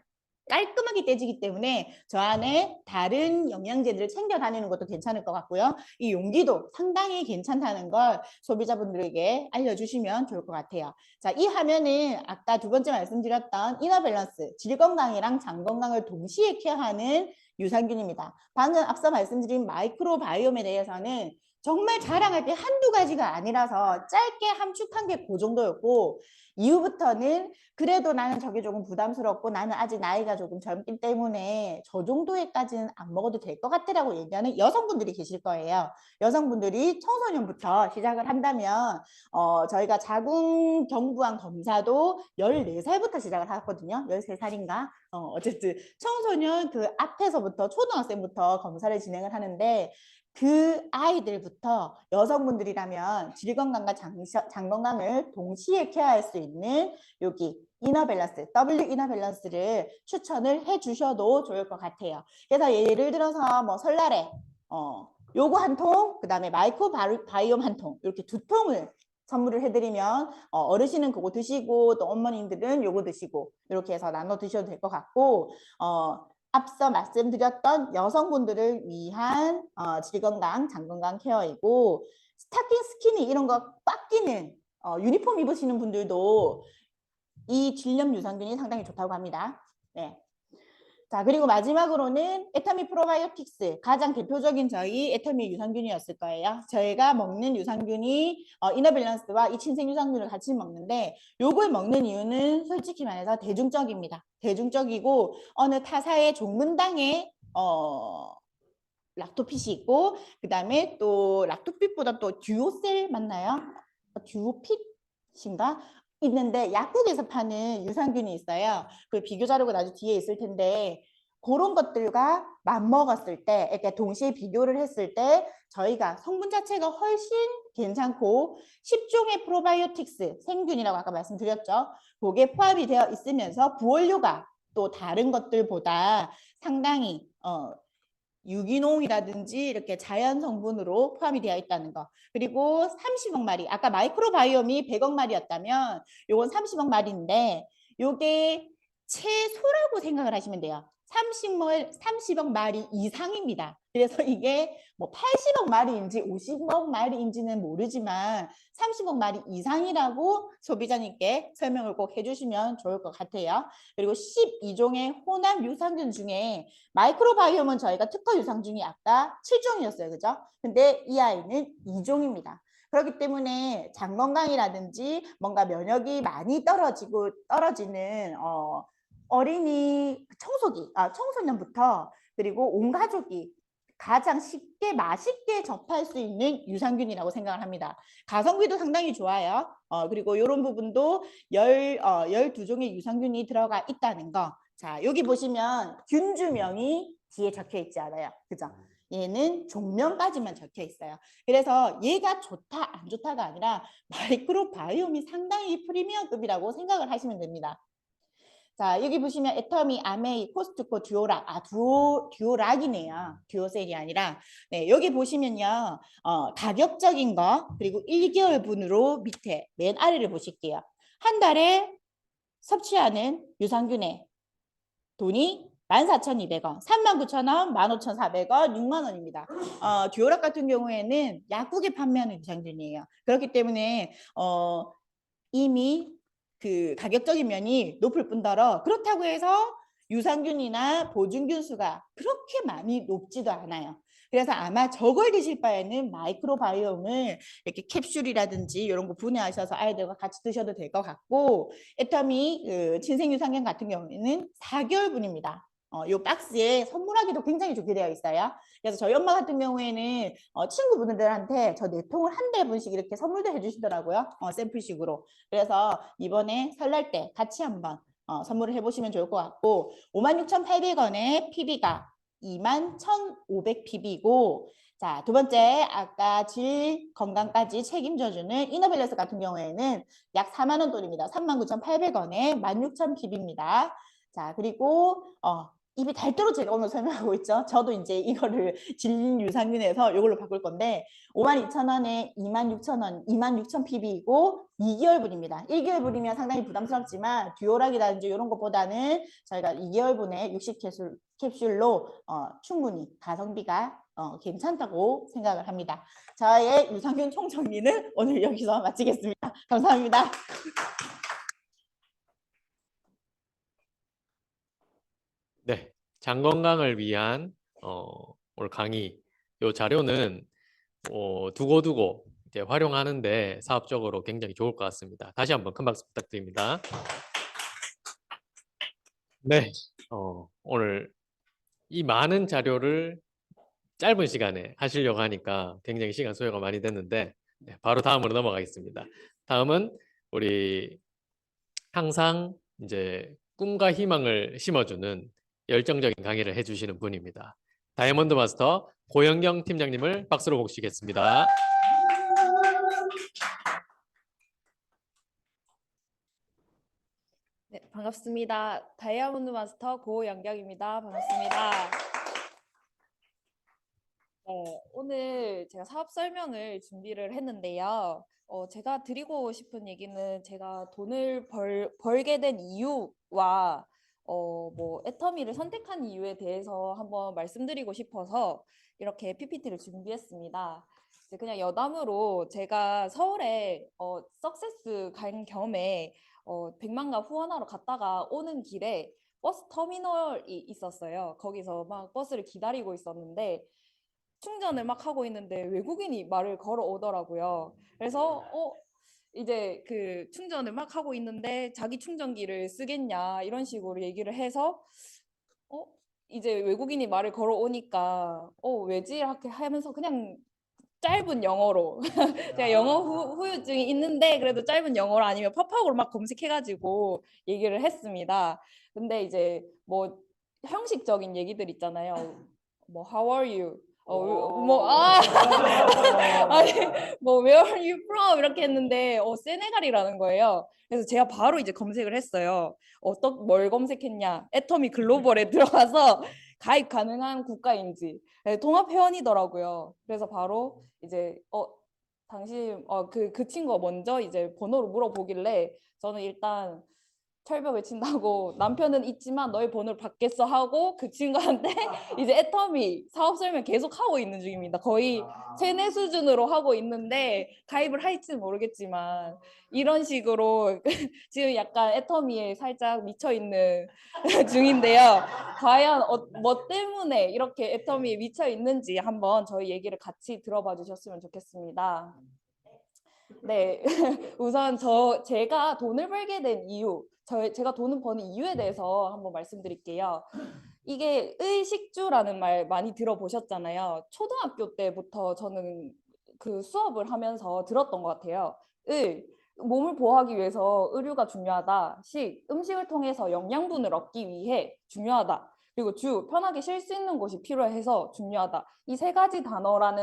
깔끔하게 떼지기 때문에 저 안에 다른 영양제들을 챙겨 다니는 것도 괜찮을 것 같고요. 이 용기도 상당히 괜찮다는 걸 소비자분들에게 알려주시면 좋을 것 같아요. 자, 이 화면은 아까 두 번째 말씀드렸던 이너밸런스, 질 건강이랑 장 건강을 동시에 케어하는 유산균입니다. 방금 앞서 말씀드린 마이크로바이옴에 대해서는 정말 자랑할 게 한두 가지가 아니라서 짧게 함축한 게 그 정도였고 이후부터는 그래도 나는 저게 조금 부담스럽고 나는 아직 나이가 조금 젊기 때문에 저 정도에까지는 안 먹어도 될 것 같다라고 얘기하는 여성분들이 계실 거예요. 여성분들이 청소년부터 시작을 한다면 저희가 자궁경부암 검사도 14살부터 시작을 하거든요. 13살인가? 어쨌든 청소년 그 앞에서부터 초등학생부터 검사를 진행을 하는데 그 아이들부터 여성분들이라면 질건강과 장건강을 동시에 케어할 수 있는 여기 이너밸런스, W 이너밸런스를 추천을 해주셔도 좋을 것 같아요. 그래서 예를 들어서 뭐 설날에 요거 한 통, 그 다음에 마이크로바이옴 한 통, 이렇게 두 통을 선물을 해드리면 어르신은 그거 드시고 또 어머님들은 요거 드시고 이렇게 해서 나눠 드셔도 될 것 같고 앞서 말씀드렸던 여성분들을 위한 질건강, 장건강 케어이고 스타킹, 스키니 이런 거 꽉 끼는 유니폼 입으시는 분들도 이 질염 유산균이 상당히 좋다고 합니다. 네. 자, 그리고 마지막으로는 에터미 프로바이오틱스, 가장 대표적인 저희 에터미 유산균이었을 거예요. 저희가 먹는 유산균이 이너밸런스와 이 친생 유산균을 같이 먹는데 요걸 먹는 이유는 솔직히 말해서 대중적입니다. 대중적이고 어느 타사의 종근당에 락토핏이 있고 그 다음에 또 락토핏보다 또 듀오셀 맞나요? 듀오핏인가? 있는데 약국에서 파는 유산균이 있어요. 그 비교 자료가 나중에 뒤에 있을 텐데 그런 것들과 맞먹었을 때 이렇게 동시에 비교를 했을 때 저희가 성분 자체가 훨씬 괜찮고 10종의 프로바이오틱스 생균이라고 아까 말씀드렸죠. 그게 포함이 되어 있으면서 부원료가 또 다른 것들보다 상당히 유기농이라든지 이렇게 자연 성분으로 포함이 되어 있다는 거. 그리고 30억 마리, 아까 마이크로바이옴이 100억 마리였다면 요건 30억 마리인데 요게 최소라고 생각을 하시면 돼요. 30억 마리 이상입니다. 그래서 이게 뭐 80억 마리인지 50억 마리인지는 모르지만 30억 마리 이상이라고 소비자님께 설명을 꼭 해주시면 좋을 것 같아요. 그리고 12종의 혼합 유산균 중에 마이크로바이옴은 저희가 특허 유산균이 아까 7종이었어요. 그죠? 근데 이 아이는 2종입니다. 그렇기 때문에 장 건강이라든지 뭔가 면역이 많이 떨어지는 어린이 청소년부터 그리고 온 가족이 가장 쉽게 맛있게 접할 수 있는 유산균이라고 생각을 합니다. 가성비도 상당히 좋아요. 그리고 이런 부분도 12종의 유산균이 들어가 있다는 거. 자, 여기 보시면 균주명이 뒤에 적혀 있지 않아요. 그죠? 얘는 종명까지만 적혀 있어요. 그래서 얘가 좋다, 안 좋다가 아니라 마이크로바이옴이 상당히 프리미엄급이라고 생각을 하시면 됩니다. 자, 여기 보시면 에터미, 아메이, 코스트코, 듀오락, 듀오락이네요. 듀오셀이 아니라. 네, 여기 보시면요. 가격적인 거, 그리고 1개월분으로 밑에 맨 아래를 보실게요. 한 달에 섭취하는 유산균의 돈이 14,200원, 39,000원, 15,400원, 6만 원입니다. 듀오락 같은 경우에는 약국에 판매하는 유산균이에요. 그렇기 때문에 이미 그 가격적인 면이 높을 뿐더러 그렇다고 해서 유산균이나 보증균 수가 그렇게 많이 높지도 않아요. 그래서 아마 저걸 드실 바에는 마이크로바이옴을 이렇게 캡슐이라든지 이런 거 분해하셔서 아이들과 같이 드셔도 될 것 같고 에터미 친생유산균 같은 경우에는 4개월분입니다. 이 박스에 선물하기도 굉장히 좋게 되어 있어요. 그래서 저희 엄마 같은 경우에는 친구분들한테 저 4통을 한 달 분씩 이렇게 선물도 해주시더라고요. 샘플식으로. 그래서 이번에 설날 때 같이 한번 선물을 해보시면 좋을 것 같고 56,800원에 PB가 21,500PB고 자, 두 번째 아까 질 건강까지 책임져주는 이너밸런스 같은 경우에는 약 4만 원 돈입니다. 39,800원에 16,000PB입니다. 자, 그리고 입이 닳도록 제가 오늘 설명하고 있죠. 저도 이제 이거를 질린 유산균에서 이걸로 바꿀 건데 52,000원에 26,000원, 26,000PB이고 2개월분입니다. 1개월분이면 상당히 부담스럽지만 듀오락이라든지 이런 것보다는 저희가 2개월분에 60캡슐로 충분히 가성비가 괜찮다고 생각을 합니다. 저의 유산균 총정리는 오늘 여기서 마치겠습니다. 감사합니다. 네, 장 건강을 위한 오늘 강의 이 자료는 두고두고 이제 활용하는데 사업적으로 굉장히 좋을 것 같습니다. 다시 한번 큰 박수 부탁드립니다. 네, 오늘 이 많은 자료를 짧은 시간에 하시려고 하니까 굉장히 시간 소요가 많이 됐는데 네, 바로 다음으로 넘어가겠습니다. 다음은 우리 항상 이제 꿈과 희망을 심어주는 열정적인 강의를 해주시는 분입니다. 다이아몬드 마스터 고영경 팀장님을 박수로 모시겠습니다. 네, 반갑습니다. 다이아몬드 마스터 고영경입니다. 반갑습니다. 오늘 제가 사업 설명을 준비를 했는데요. 제가 드리고 싶은 얘기는 제가 돈을 벌게 된 이유와 애터미를 선택한 이유에 대해서 한번 말씀드리고 싶어서 이렇게 PPT를 준비했습니다. 이제 그냥 여담으로 제가 서울에 석세스 간 겸에 백만가 후원하러 갔다가 오는 길에 버스 터미널이 있었어요. 거기서 막 버스를 기다리고 있었는데 충전을 막 하고 있는데 외국인이 말을 걸어 오더라고요. 그래서 이제 그 충전을 막 하고 있는데 자기 충전기를 쓰겠냐 이런 식으로 얘기를 해서 이제 외국인이 말을 걸어 오니까 왜지 이렇게 하면서 그냥 짧은 영어로 제가 영어 후유증이 있는데 그래도 짧은 영어로 아니면 팝팝으로 막 검색해가지고 얘기를 했습니다. 근데 이제 뭐 형식적인 얘기들 있잖아요. 뭐 How are you? 아니, Where are you from? 이렇게 했는데 세네갈이라는 거예요. 그래서 제가 바로 이제 검색을 했어요. 뭘 검색했냐? 애터미 글로벌에 들어가서 가입 가능한 국가인지 통합 회원이더라고요. 그래서 바로 이제 당신 그 친구가 먼저 이제 번호를 물어보길래 저는 일단 철벽 외친다고 남편은 있지만 너의 번호를 받겠어 하고 그 친구한테 이제 애터미 사업 설명 계속 하고 있는 중입니다. 거의 세뇌 수준으로 하고 있는데 가입을 할지는 모르겠지만 이런 식으로 지금 약간 애터미에 살짝 미쳐 있는 중인데요. 과연 뭐 때문에 이렇게 애터미에 미쳐 있는지 한번 저희 얘기를 같이 들어봐 주셨으면 좋겠습니다. 네, 우선 제가 돈을 벌게 된 이유, 제가 돈을 버는 이유에 대해서 한번 말씀드릴게요. 이게 의식주라는 말 많이 들어보셨잖아요. 초등학교 때부터 저는 그 수업을 하면서 들었던 것 같아요. 몸을 보호하기 위해서 의류가 중요하다. 음식을 통해서 영양분을 얻기 위해 중요하다. 그리고 편하게 쉴 수 있는 곳이 필요해서 중요하다. 이 세 가지 단어가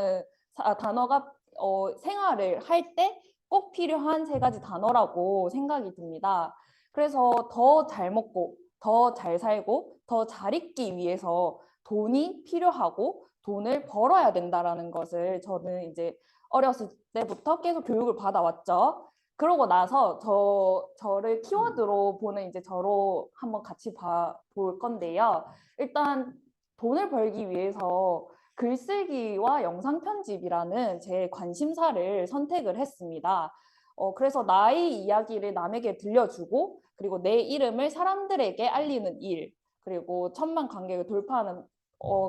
생활을 할 때 꼭 필요한 세 가지 단어라고 생각이 듭니다. 그래서 더 잘 먹고 더 잘 살고 더 잘 있기 위해서 돈이 필요하고 돈을 벌어야 된다라는 것을 저는 이제 어렸을 때부터 계속 교육을 받아왔죠. 그러고 나서 저를 키워드로 보는 이제 저로 한번 같이 볼 건데요. 일단 돈을 벌기 위해서 글쓰기와 영상 편집이라는 제 관심사를 선택을 했습니다. 그래서 나의 이야기를 남에게 들려주고 그리고 내 이름을 사람들에게 알리는 일 그리고 1000만 관객을 돌파하는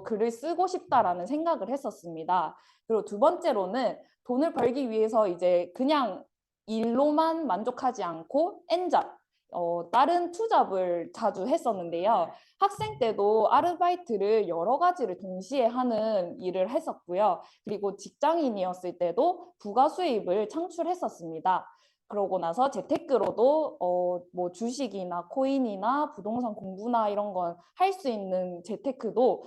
글을 쓰고 싶다라는 생각을 했었습니다. 그리고 두 번째로는 돈을 벌기 위해서 이제 그냥 일로만 만족하지 않고 N잡 다른 투잡을 자주 했었는데요. 학생 때도 아르바이트를 여러 가지를 동시에 하는 일을 했었고요. 그리고 직장인이었을 때도 부가 수입을 창출했었습니다. 그러고 나서 재테크로도 뭐 주식이나 코인이나 부동산 공부나 이런 건 할 수 있는 재테크도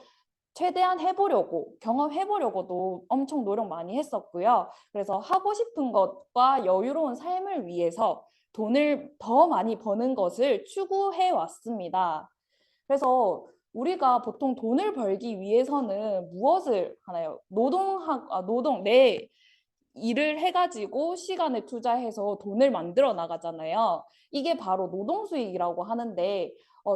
최대한 해보려고 경험해보려고도 엄청 노력 많이 했었고요. 그래서 하고 싶은 것과 여유로운 삶을 위해서 돈을 더 많이 버는 것을 추구해 왔습니다. 그래서 우리가 보통 돈을 벌기 위해서는 무엇을 하나요? 내 일을 해가지고 시간을 투자해서 돈을 만들어 나가잖아요. 이게 바로 노동수익이라고 하는데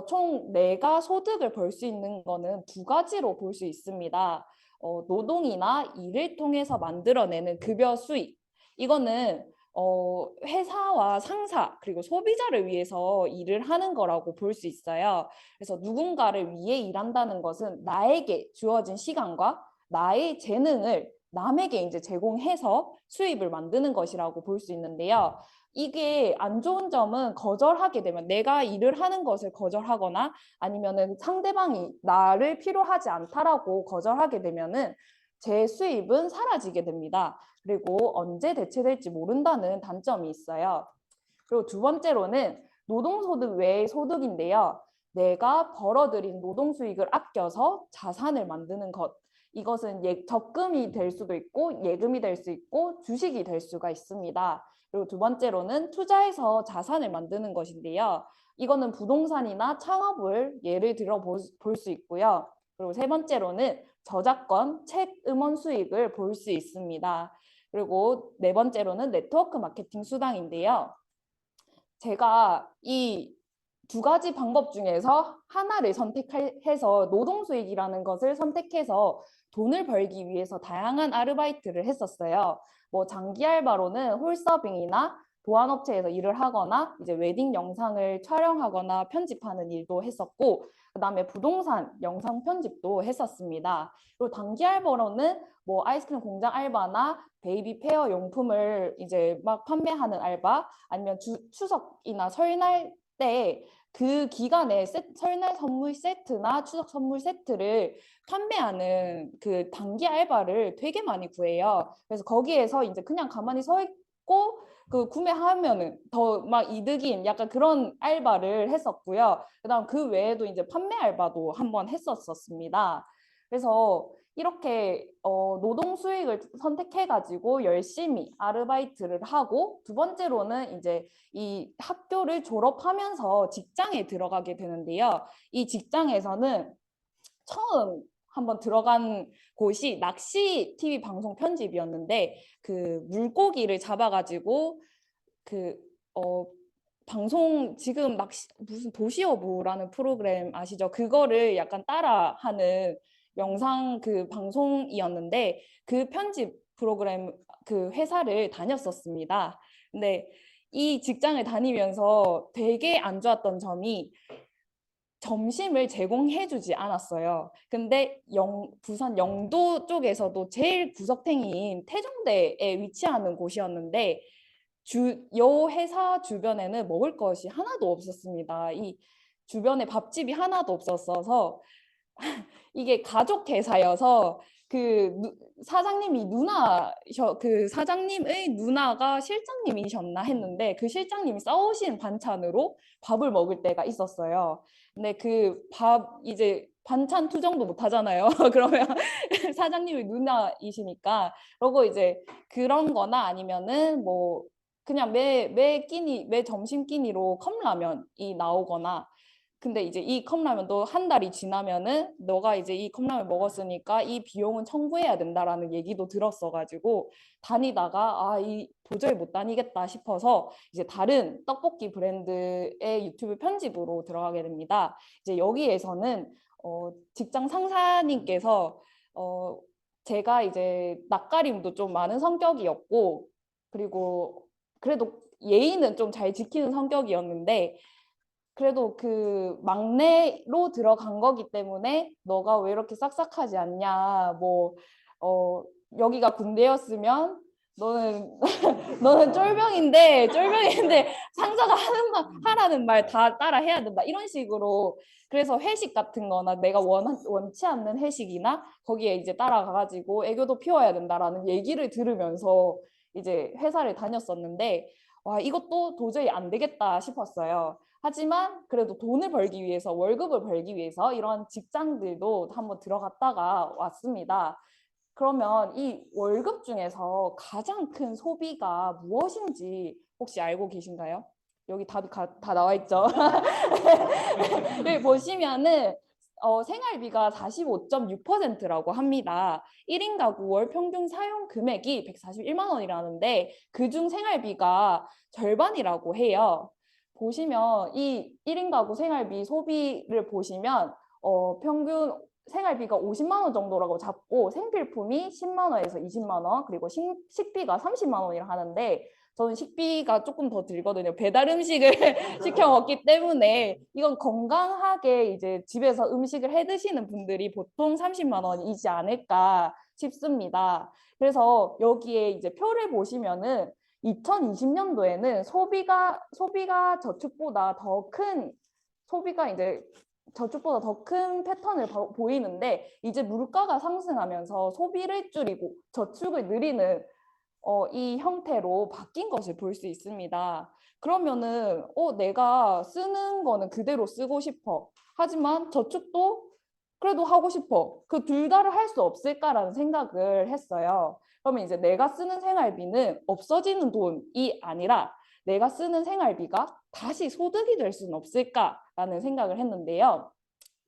총 내가 소득을 벌 수 있는 거는 두 가지로 볼 수 있습니다. 노동이나 일을 통해서 만들어내는 급여 수익. 이거는 회사와 상사 그리고 소비자를 위해서 일을 하는 거라고 볼 수 있어요. 그래서 누군가를 위해 일한다는 것은 나에게 주어진 시간과 나의 재능을 남에게 이제 제공해서 수입을 만드는 것이라고 볼 수 있는데요. 이게 안 좋은 점은 거절하게 되면 내가 일을 하는 것을 거절하거나 아니면은 상대방이 나를 필요하지 않다라고 거절하게 되면은 제 수입은 사라지게 됩니다. 그리고 언제 대체될지 모른다는 단점이 있어요. 그리고 두 번째로는 노동소득 외의 소득인데요. 내가 벌어들인 노동 수익을 아껴서 자산을 만드는 것. 이것은 적금이 될 수도 있고 예금이 될 수 있고 주식이 될 수가 있습니다. 그리고 두 번째로는 투자해서 자산을 만드는 것인데요. 이거는 부동산이나 창업을 예를 들어 볼 수 있고요. 그리고 세 번째로는 저작권, 책, 음원 수익을 볼 수 있습니다. 그리고 네 번째로는 네트워크 마케팅 수당인데요. 제가 이 두 가지 방법 중에서 하나를 선택해서 노동수익이라는 것을 선택해서 돈을 벌기 위해서 다양한 아르바이트를 했었어요. 뭐 장기 알바로는 홀서빙이나 보안업체에서 일을 하거나 이제 웨딩 영상을 촬영하거나 편집하는 일도 했었고 그다음에 부동산 영상 편집도 했었습니다. 그리고 단기 알바로는 뭐 아이스크림 공장 알바나 베이비 페어 용품을 이제 막 판매하는 알바 아니면 추석이나 설날 때 그 기간에 설날 선물 세트나 추석 선물 세트를 판매하는 그 단기 알바를 되게 많이 구해요. 그래서 거기에서 이제 그냥 가만히 서 있고 그 구매하면은 더 막 이득인 약간 그런 알바를 했었고요. 그다음 그 외에도 이제 판매 알바도 한번 했었습니다. 그래서 이렇게 노동 수익을 선택해가지고 열심히 아르바이트를 하고 두 번째로는 이제 이 학교를 졸업하면서 직장에 들어가게 되는데요. 이 직장에서는 처음 한번 들어간 곳이 낚시 TV 방송 편집이었는데 그 물고기를 잡아가지고 방송 지금 낚시 무슨 도시어부라는 프로그램 아시죠? 그거를 약간 따라하는 영상 그 방송이었는데 그 편집 프로그램 그 회사를 다녔었습니다. 근데 이 직장을 다니면서 되게 안 좋았던 점이 점심을 제공해주지 않았어요. 근데 부산 영도 쪽에서도 제일 구석탱이인 태종대에 위치하는 곳이었는데 요 회사 주변에는 먹을 것이 하나도 없었습니다. 이 주변에 밥집이 하나도 없었어서 이게 가족 회사여서 사장님이 그 사장님의 누나가 실장님이셨나 했는데 그 실장님이 싸우신 반찬으로 밥을 먹을 때가 있었어요. 근데 그 밥 이제 반찬 투정도 못 하잖아요. 그러면 사장님이 누나이시니까 그러고 이제 그런 거나 아니면은 뭐 그냥 매 점심 끼니로 컵라면이 나오거나 근데 이제 이 컵라면도 한 달이 지나면은 너가 이제 이 컵라면 먹었으니까 이 비용은 청구해야 된다라는 얘기도 들었어가지고 다니다가 이 도저히 못 다니겠다 싶어서 이제 다른 떡볶이 브랜드의 유튜브 편집으로 들어가게 됩니다. 이제 여기에서는 직장 상사님께서 제가 이제 낯가림도 좀 많은 성격이었고 그리고 그래도 예의는 좀 잘 지키는 성격이었는데 그래도 그 막내로 들어간 거기 때문에 너가 왜 이렇게 싹싹하지 않냐 뭐 여기가 군대였으면 너는 쫄병인데 상사가 하라는 말 다 따라 해야 된다 이런 식으로 그래서 회식 같은 거나 내가 원치 않는 회식이나 거기에 이제 따라가가지고 애교도 피워야 된다라는 얘기를 들으면서 이제 회사를 다녔었는데 와 이것도 도저히 안 되겠다 싶었어요. 하지만 그래도 돈을 벌기 위해서 월급을 벌기 위해서 이런 직장들도 한번 들어갔다가 왔습니다. 그러면 이 월급 중에서 가장 큰 소비가 무엇인지 혹시 알고 계신가요? 여기 답이 다 나와 있죠. 여기 보시면은 생활비가 45.6%라고 합니다. 1인 가구 월 평균 사용 금액이 141만 원이라는데 그중 생활비가 절반이라고 해요. 보시면 이 1인 가구 생활비 소비를 보시면 평균 생활비가 50만 원 정도라고 잡고 생필품이 10만 원에서 20만 원 그리고 식비가 30만 원이라 하는데 저는 식비가 조금 더 들거든요. 배달 음식을 시켜 먹기 때문에 이건 건강하게 이제 집에서 음식을 해 드시는 분들이 보통 30만 원이지 않을까 싶습니다. 그래서 여기에 이제 표를 보시면은 2020년도에는 소비가 저축보다 더 큰 소비가 이제 저축보다 더 큰 패턴을 보이는데 이제 물가가 상승하면서 소비를 줄이고 저축을 늘리는 이 형태로 바뀐 것을 볼 수 있습니다. 그러면은 내가 쓰는 거는 그대로 쓰고 싶어. 하지만 저축도 그래도 하고 싶어. 그 둘 다를 할 수 없을까라는 생각을 했어요. 그러면 이제 내가 쓰는 생활비는 없어지는 돈이 아니라 내가 쓰는 생활비가 다시 소득이 될 수는 없을까라는 생각을 했는데요.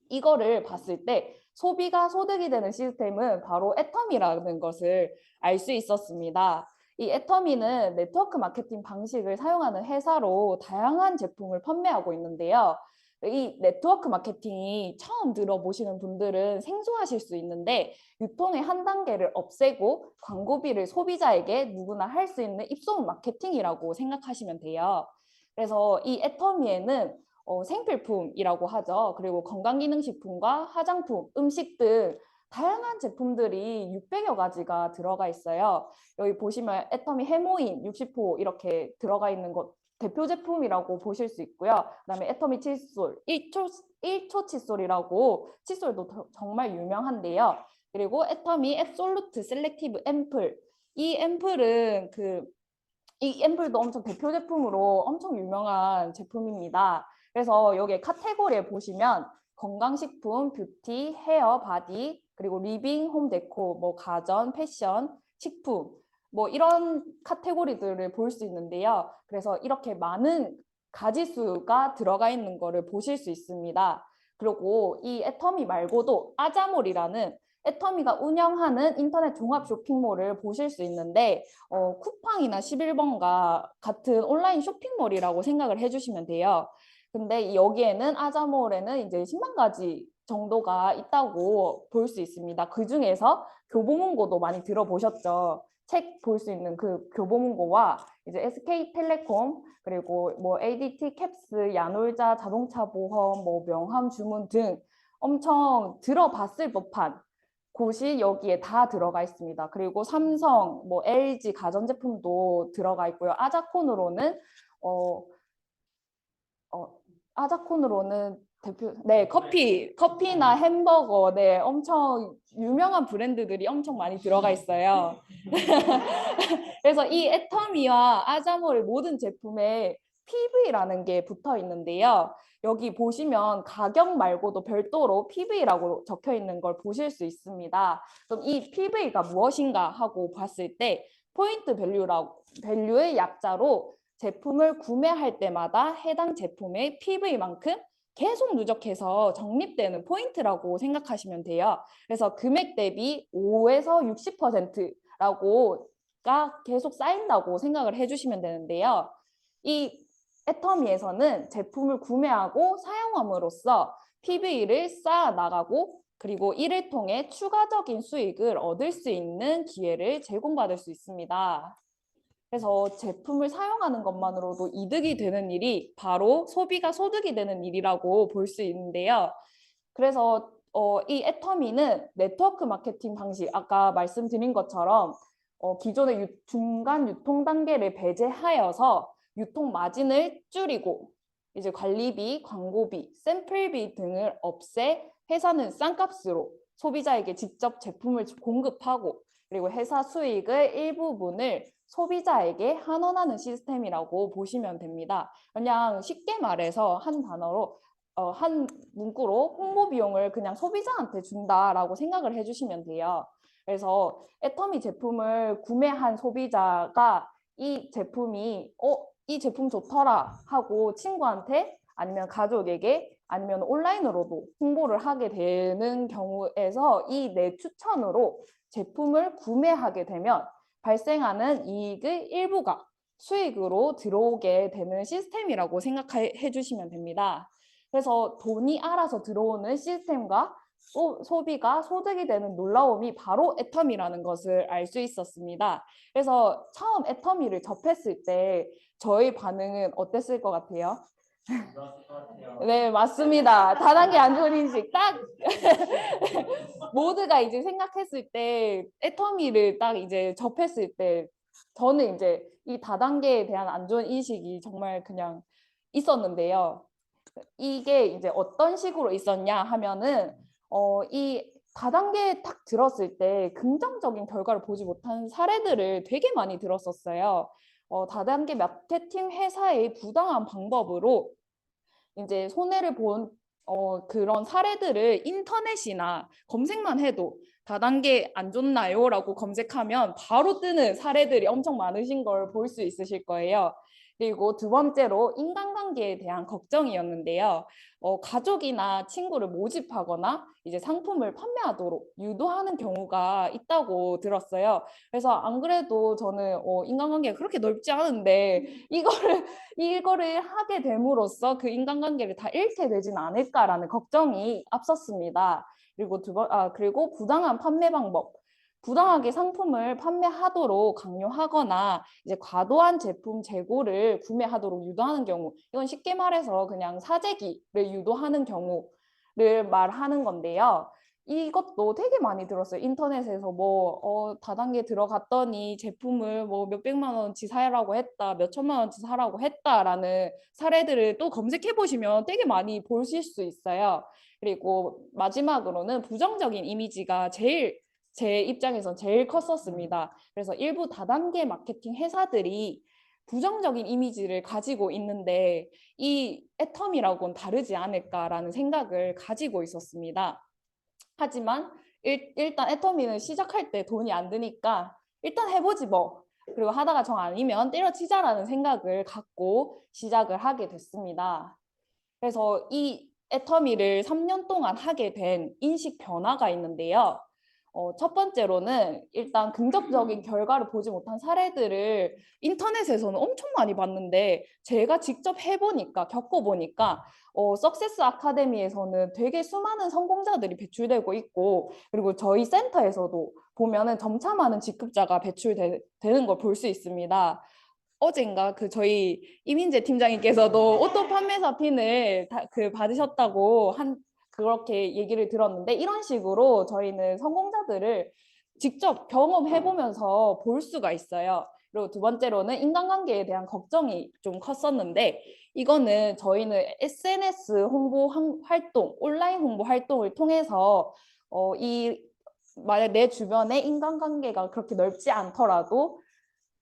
이거를 봤을 때 소비가 소득이 되는 시스템은 바로 애터미라는 것을 알 수 있었습니다. 이 애터미는 네트워크 마케팅 방식을 사용하는 회사로 다양한 제품을 판매하고 있는데요. 이 네트워크 마케팅이 처음 들어보시는 분들은 생소하실 수 있는데 유통의 한 단계를 없애고 광고비를 소비자에게 누구나 할 수 있는 입소문 마케팅이라고 생각하시면 돼요. 그래서 이 애터미에는 생필품이라고 하죠. 그리고 건강기능식품과 화장품, 음식 등 다양한 제품들이 600여 가지가 들어가 있어요. 여기 보시면 애터미 해모인 60호 이렇게 들어가 있는 것 대표 제품이라고 보실 수 있고요. 그다음에 애터미 칫솔, 1초 칫솔이라고 칫솔도 정말 유명한데요. 그리고 애터미 앱솔루트 셀렉티브 앰플. 이 앰플은 이 앰플도 엄청 대표 제품으로 엄청 유명한 제품입니다. 그래서 여기 카테고리에 보시면 건강식품, 뷰티, 헤어, 바디, 그리고 리빙, 홈 데코, 뭐 가전, 패션, 식품 뭐 이런 카테고리들을 볼 수 있는데요. 그래서 이렇게 많은 가지수가 들어가 있는 거를 보실 수 있습니다. 그리고 이 애터미 말고도 아자몰이라는 애터미가 운영하는 인터넷 종합 쇼핑몰을 보실 수 있는데 쿠팡이나 11번가 같은 온라인 쇼핑몰이라고 생각을 해주시면 돼요. 근데 여기에는 아자몰에는 이제 10만 가지 정도가 있다고 볼 수 있습니다. 그 중에서 교보문고도 많이 들어보셨죠? 책 볼 수 있는 그 교보문고와 이제 SK텔레콤 그리고 뭐 ADT, 캡스, 야놀자, 자동차 보험, 뭐 명함 주문 등 엄청 들어봤을 법한 곳이 여기에 다 들어가 있습니다. 그리고 삼성, 뭐 LG 가전제품도 들어가 있고요. 아자콘으로는 커피나 햄버거, 엄청 유명한 브랜드들이 엄청 많이 들어가 있어요. 그래서 이 애터미와 아자몰의 모든 제품에 PV라는 게 붙어 있는데요. 여기 보시면 가격 말고도 별도로 PV라고 적혀 있는 걸 보실 수 있습니다. 그럼 이 PV가 무엇인가 하고 봤을 때 포인트 밸류의 약자로 제품을 구매할 때마다 해당 제품의 PV만큼 계속 누적해서 적립되는 포인트라고 생각하시면 돼요. 그래서 금액 대비 5에서 60%라고가 계속 쌓인다고 생각을 해주시면 되는데요. 이 애터미에서는 제품을 구매하고 사용함으로써 PV를 쌓아 나가고 그리고 이를 통해 추가적인 수익을 얻을 수 있는 기회를 제공받을 수 있습니다. 그래서 제품을 사용하는 것만으로도 이득이 되는 일이 바로 소비가 소득이 되는 일이라고 볼 수 있는데요. 그래서 이 애터미는 네트워크 마케팅 방식, 아까 말씀드린 것처럼 기존의 중간 유통 단계를 배제하여서 유통 마진을 줄이고 이제 관리비, 광고비, 샘플비 등을 없애 회사는 싼 값으로 소비자에게 직접 제품을 공급하고 그리고 회사 수익의 일부분을 소비자에게 환원하는 시스템이라고 보시면 됩니다. 그냥 쉽게 말해서 한 단어로 한 문구로 홍보 비용을 그냥 소비자한테 준다라고 생각을 해주시면 돼요. 그래서 애터미 제품을 구매한 소비자가 이 제품이 이 제품 좋더라 하고 친구한테 아니면 가족에게 아니면 온라인으로도 홍보를 하게 되는 경우에서 이 내 추천으로 제품을 구매하게 되면 발생하는 이익의 일부가 수익으로 들어오게 되는 시스템이라고 생각해 주시면 됩니다. 그래서 돈이 알아서 들어오는 시스템과 소비가 소득이 되는 놀라움이 바로 애터미라는 것을 알 수 있었습니다. 그래서 처음 애터미를 접했을 때 저희 반응은 어땠을 것 같아요? 네, 맞습니다. 다단계 안 좋은 인식 딱 모두가 이제 생각했을 때 애터미를 딱 이제 접했을 때 저는 이제 이 다단계에 대한 안 좋은 인식이 정말 그냥 있었는데요. 이게 이제 어떤 식으로 있었냐 하면은 이 다단계에 딱 들었을 때 긍정적인 결과를 보지 못한 사례들을 되게 많이 들었었어요. 다단계 마케팅 회사의 부당한 방법으로 이제 손해를 본 그런 사례들을 인터넷이나 검색만 해도 다단계 안 좋나요? 라고 검색하면 바로 뜨는 사례들이 엄청 많으신 걸 볼 수 있으실 거예요. 그리고 두 번째로 인간관계에 대한 걱정이었는데요. 가족이나 친구를 모집하거나 이제 상품을 판매하도록 유도하는 경우가 있다고 들었어요. 그래서 안 그래도 저는 인간관계가 그렇게 넓지 않은데 이거를 하게 됨으로써 그 인간관계를 다 잃게 되진 않을까라는 걱정이 앞섰습니다. 그리고 부당한 판매 방법. 부당하게 상품을 판매하도록 강요하거나 이제 과도한 제품 재고를 구매하도록 유도하는 경우, 이건 쉽게 말해서 그냥 사재기를 유도하는 경우를 말하는 건데요. 이것도 되게 많이 들었어요. 인터넷에서 다단계 들어갔더니 제품을 몇백만 원어치 사라고 했다, 몇천만 원어치 사라고 했다라는 사례들을 또 검색해 보시면 되게 많이 보실 수 있어요. 그리고 마지막으로는 부정적인 이미지가 제 입장에선 제일 컸었습니다. 그래서 일부 다단계 마케팅 회사들이 부정적인 이미지를 가지고 있는데 이 애터미라고는 다르지 않을까라는 생각을 가지고 있었습니다. 하지만 일단 애터미는 시작할 때 돈이 안 드니까 일단 해보지 뭐. 그리고 하다가 정 아니면 때려치자라는 생각을 갖고 시작을 하게 됐습니다. 그래서 이 애터미를 3년 동안 하게 된 인식 변화가 있는데요. 첫 번째로는 일단 긍정적인 결과를 보지 못한 사례들을 인터넷에서는 엄청 많이 봤는데 제가 직접 해보니까 겪어보니까 석세스 아카데미에서는 되게 수많은 성공자들이 배출되고 있고 그리고 저희 센터에서도 보면은 점차 많은 직급자가 배출되는 걸 볼 수 있습니다. 어젠가 저희 이민재 팀장님께서도 오토 판매사 핀을 받으셨다고 그렇게 얘기를 들었는데 이런 식으로 저희는 성공자들을 직접 경험해보면서 볼 수가 있어요. 그리고 두 번째로는 인간관계에 대한 걱정이 좀 컸었는데 이거는 저희는 SNS 홍보 활동, 온라인 홍보 활동을 통해서 만약 내 주변에 인간관계가 그렇게 넓지 않더라도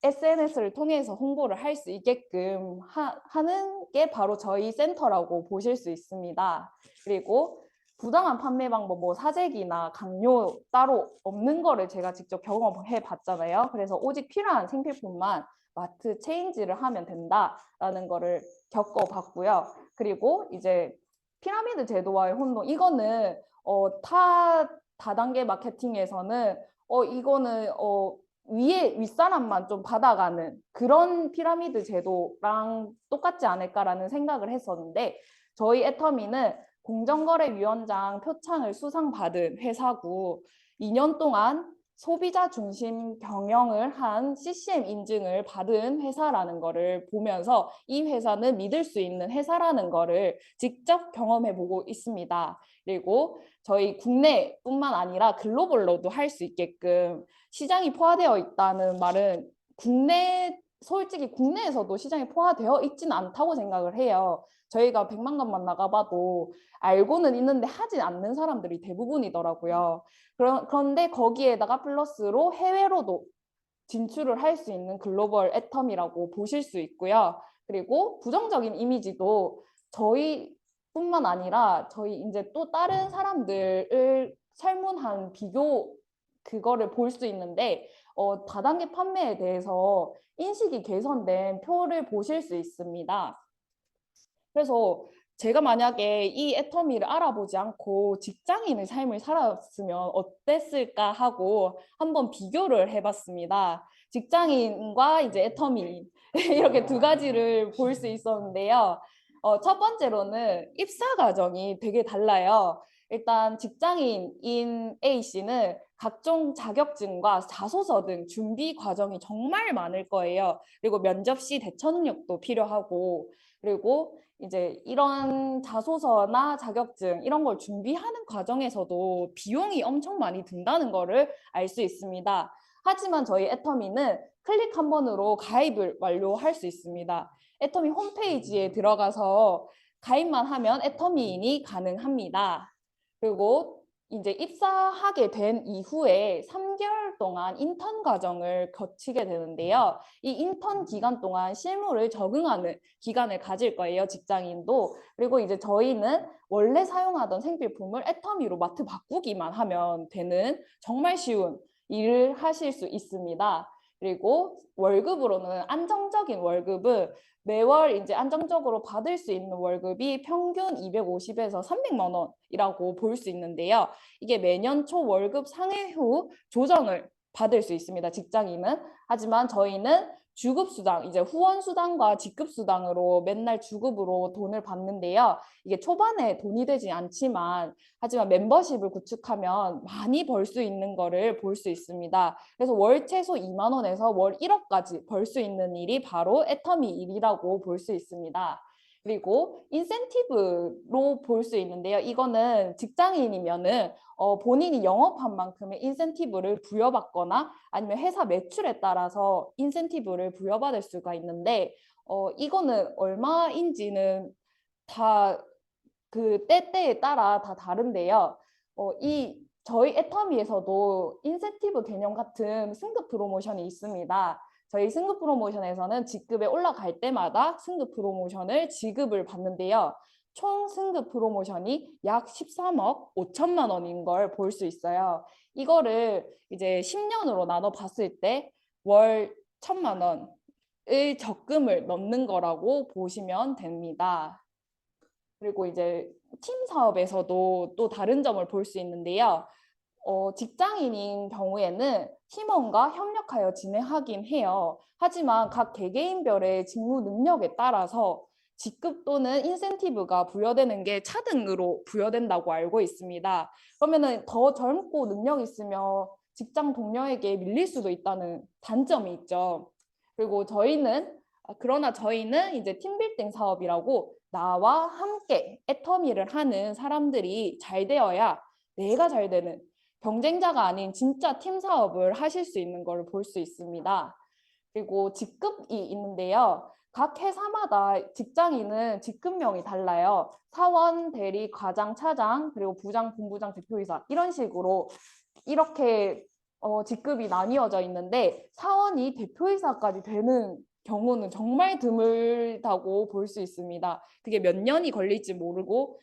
SNS를 통해서 홍보를 할 수 있게끔 하는 게 바로 저희 센터라고 보실 수 있습니다. 그리고 부당한 판매 방법, 사재기나 강요 따로 없는 거를 제가 직접 경험해 봤잖아요. 그래서 오직 필요한 생필품만 마트 체인지를 하면 된다라는 거를 겪어봤고요. 그리고 이제 피라미드 제도와의 혼동, 이거는 다단계 마케팅에서는 이거는 윗사람만 좀 받아가는 그런 피라미드 제도랑 똑같지 않을까라는 생각을 했었는데 저희 애터미는 공정거래위원장 표창을 수상받은 회사고 2년 동안 소비자 중심 경영을 한 CCM 인증을 받은 회사라는 거를 보면서 이 회사는 믿을 수 있는 회사라는 거를 직접 경험해보고 있습니다. 그리고 저희 국내뿐만 아니라 글로벌로도 할 수 있게끔 시장이 포화되어 있다는 말은 솔직히 국내에서도 시장이 포화되어 있지는 않다고 생각을 해요. 저희가 100만 건만 나가봐도 알고는 있는데 하지 않는 사람들이 대부분이더라고요. 그런데 거기에다가 플러스로 해외로도 진출을 할 수 있는 글로벌 애텀이라고 보실 수 있고요. 그리고 부정적인 이미지도 저희뿐만 아니라 저희 이제 또 다른 사람들을 설문한 비교 그거를 볼 수 있는데 다단계 판매에 대해서 인식이 개선된 표를 보실 수 있습니다. 그래서 제가 만약에 이 애터미를 알아보지 않고 직장인의 삶을 살았으면 어땠을까 하고 한번 비교를 해봤습니다. 직장인과 이제 애터미 이렇게 두 가지를 볼 수 있었는데요. 첫 번째로는 입사 과정이 되게 달라요. 일단 직장인인 A씨는 각종 자격증과 자소서 등 준비 과정이 정말 많을 거예요. 그리고 면접 시 대처 능력도 필요하고, 그리고 이제 이런 자소서나 자격증 이런 걸 준비하는 과정에서도 비용이 엄청 많이 든다는 거를 알 수 있습니다. 하지만 저희 애터미는 클릭 한 번으로 가입을 완료할 수 있습니다. 애터미 홈페이지에 들어가서 가입만 하면 애터미인이 가능합니다. 그리고 이제 입사하게 된 이후에 3개월 동안 인턴 과정을 거치게 되는데요. 이 인턴 기간 동안 실무를 적응하는 기간을 가질 거예요, 직장인도. 그리고 이제 저희는 원래 사용하던 생필품을 애터미로 마트 바꾸기만 하면 되는 정말 쉬운 일을 하실 수 있습니다. 그리고 월급으로는 안정적인 월급은 매월 이제 안정적으로 받을 수 있는 월급이 평균 250에서 300만 원이라고 볼 수 있는데요. 이게 매년 초 월급 상회 후 조정을 받을 수 있습니다, 직장인은. 하지만 저희는 주급수당, 이제 후원수당과 직급수당으로 맨날 주급으로 돈을 받는데요. 이게 초반에 돈이 되지 않지만, 하지만 멤버십을 구축하면 많이 벌 수 있는 거를 볼 수 있습니다. 그래서 월 최소 2만 원에서 월 1억까지 벌 수 있는 일이 바로 애터미 일이라고 볼 수 있습니다. 그리고 인센티브로 볼 수 있는데요. 이거는 직장인이면은 본인이 영업한 만큼의 인센티브를 부여받거나 아니면 회사 매출에 따라서 인센티브를 부여받을 수가 있는데 이거는 얼마인지는 다 그 때때에 따라 다 다른데요. 저희 애터미에서도 인센티브 개념 같은 승급 프로모션이 있습니다. 저희 승급 프로모션에서는 직급에 올라갈 때마다 승급 프로모션을 지급을 받는데요. 총 승급 프로모션이 약 13억 5천만 원인 걸 볼 수 있어요. 이거를 이제 10년으로 나눠 봤을 때 월 1천만 원의 적금을 넣는 거라고 보시면 됩니다. 그리고 이제 팀 사업에서도 또 다른 점을 볼 수 있는데요. 직장인인 경우에는 팀원과 협력하여 진행하긴 해요. 하지만 각 개개인별의 직무 능력에 따라서 직급 또는 인센티브가 부여되는 게 차등으로 부여된다고 알고 있습니다. 그러면은 더 젊고 능력 있으면 직장 동료에게 밀릴 수도 있다는 단점이 있죠. 그리고 그러나 저희는 이제 팀빌딩 사업이라고 나와 함께 애터미를 하는 사람들이 잘 되어야 내가 잘 되는 경쟁자가 아닌 진짜 팀 사업을 하실 수 있는 걸 볼 수 있습니다. 그리고 직급이 있는데요. 각 회사마다 직장인은 직급명이 달라요. 사원, 대리, 과장, 차장, 그리고 부장, 본부장, 대표이사 이런 식으로 이렇게 직급이 나뉘어져 있는데 사원이 대표이사까지 되는 경우는 정말 드물다고 볼 수 있습니다. 그게 몇 년이 걸릴지 모르고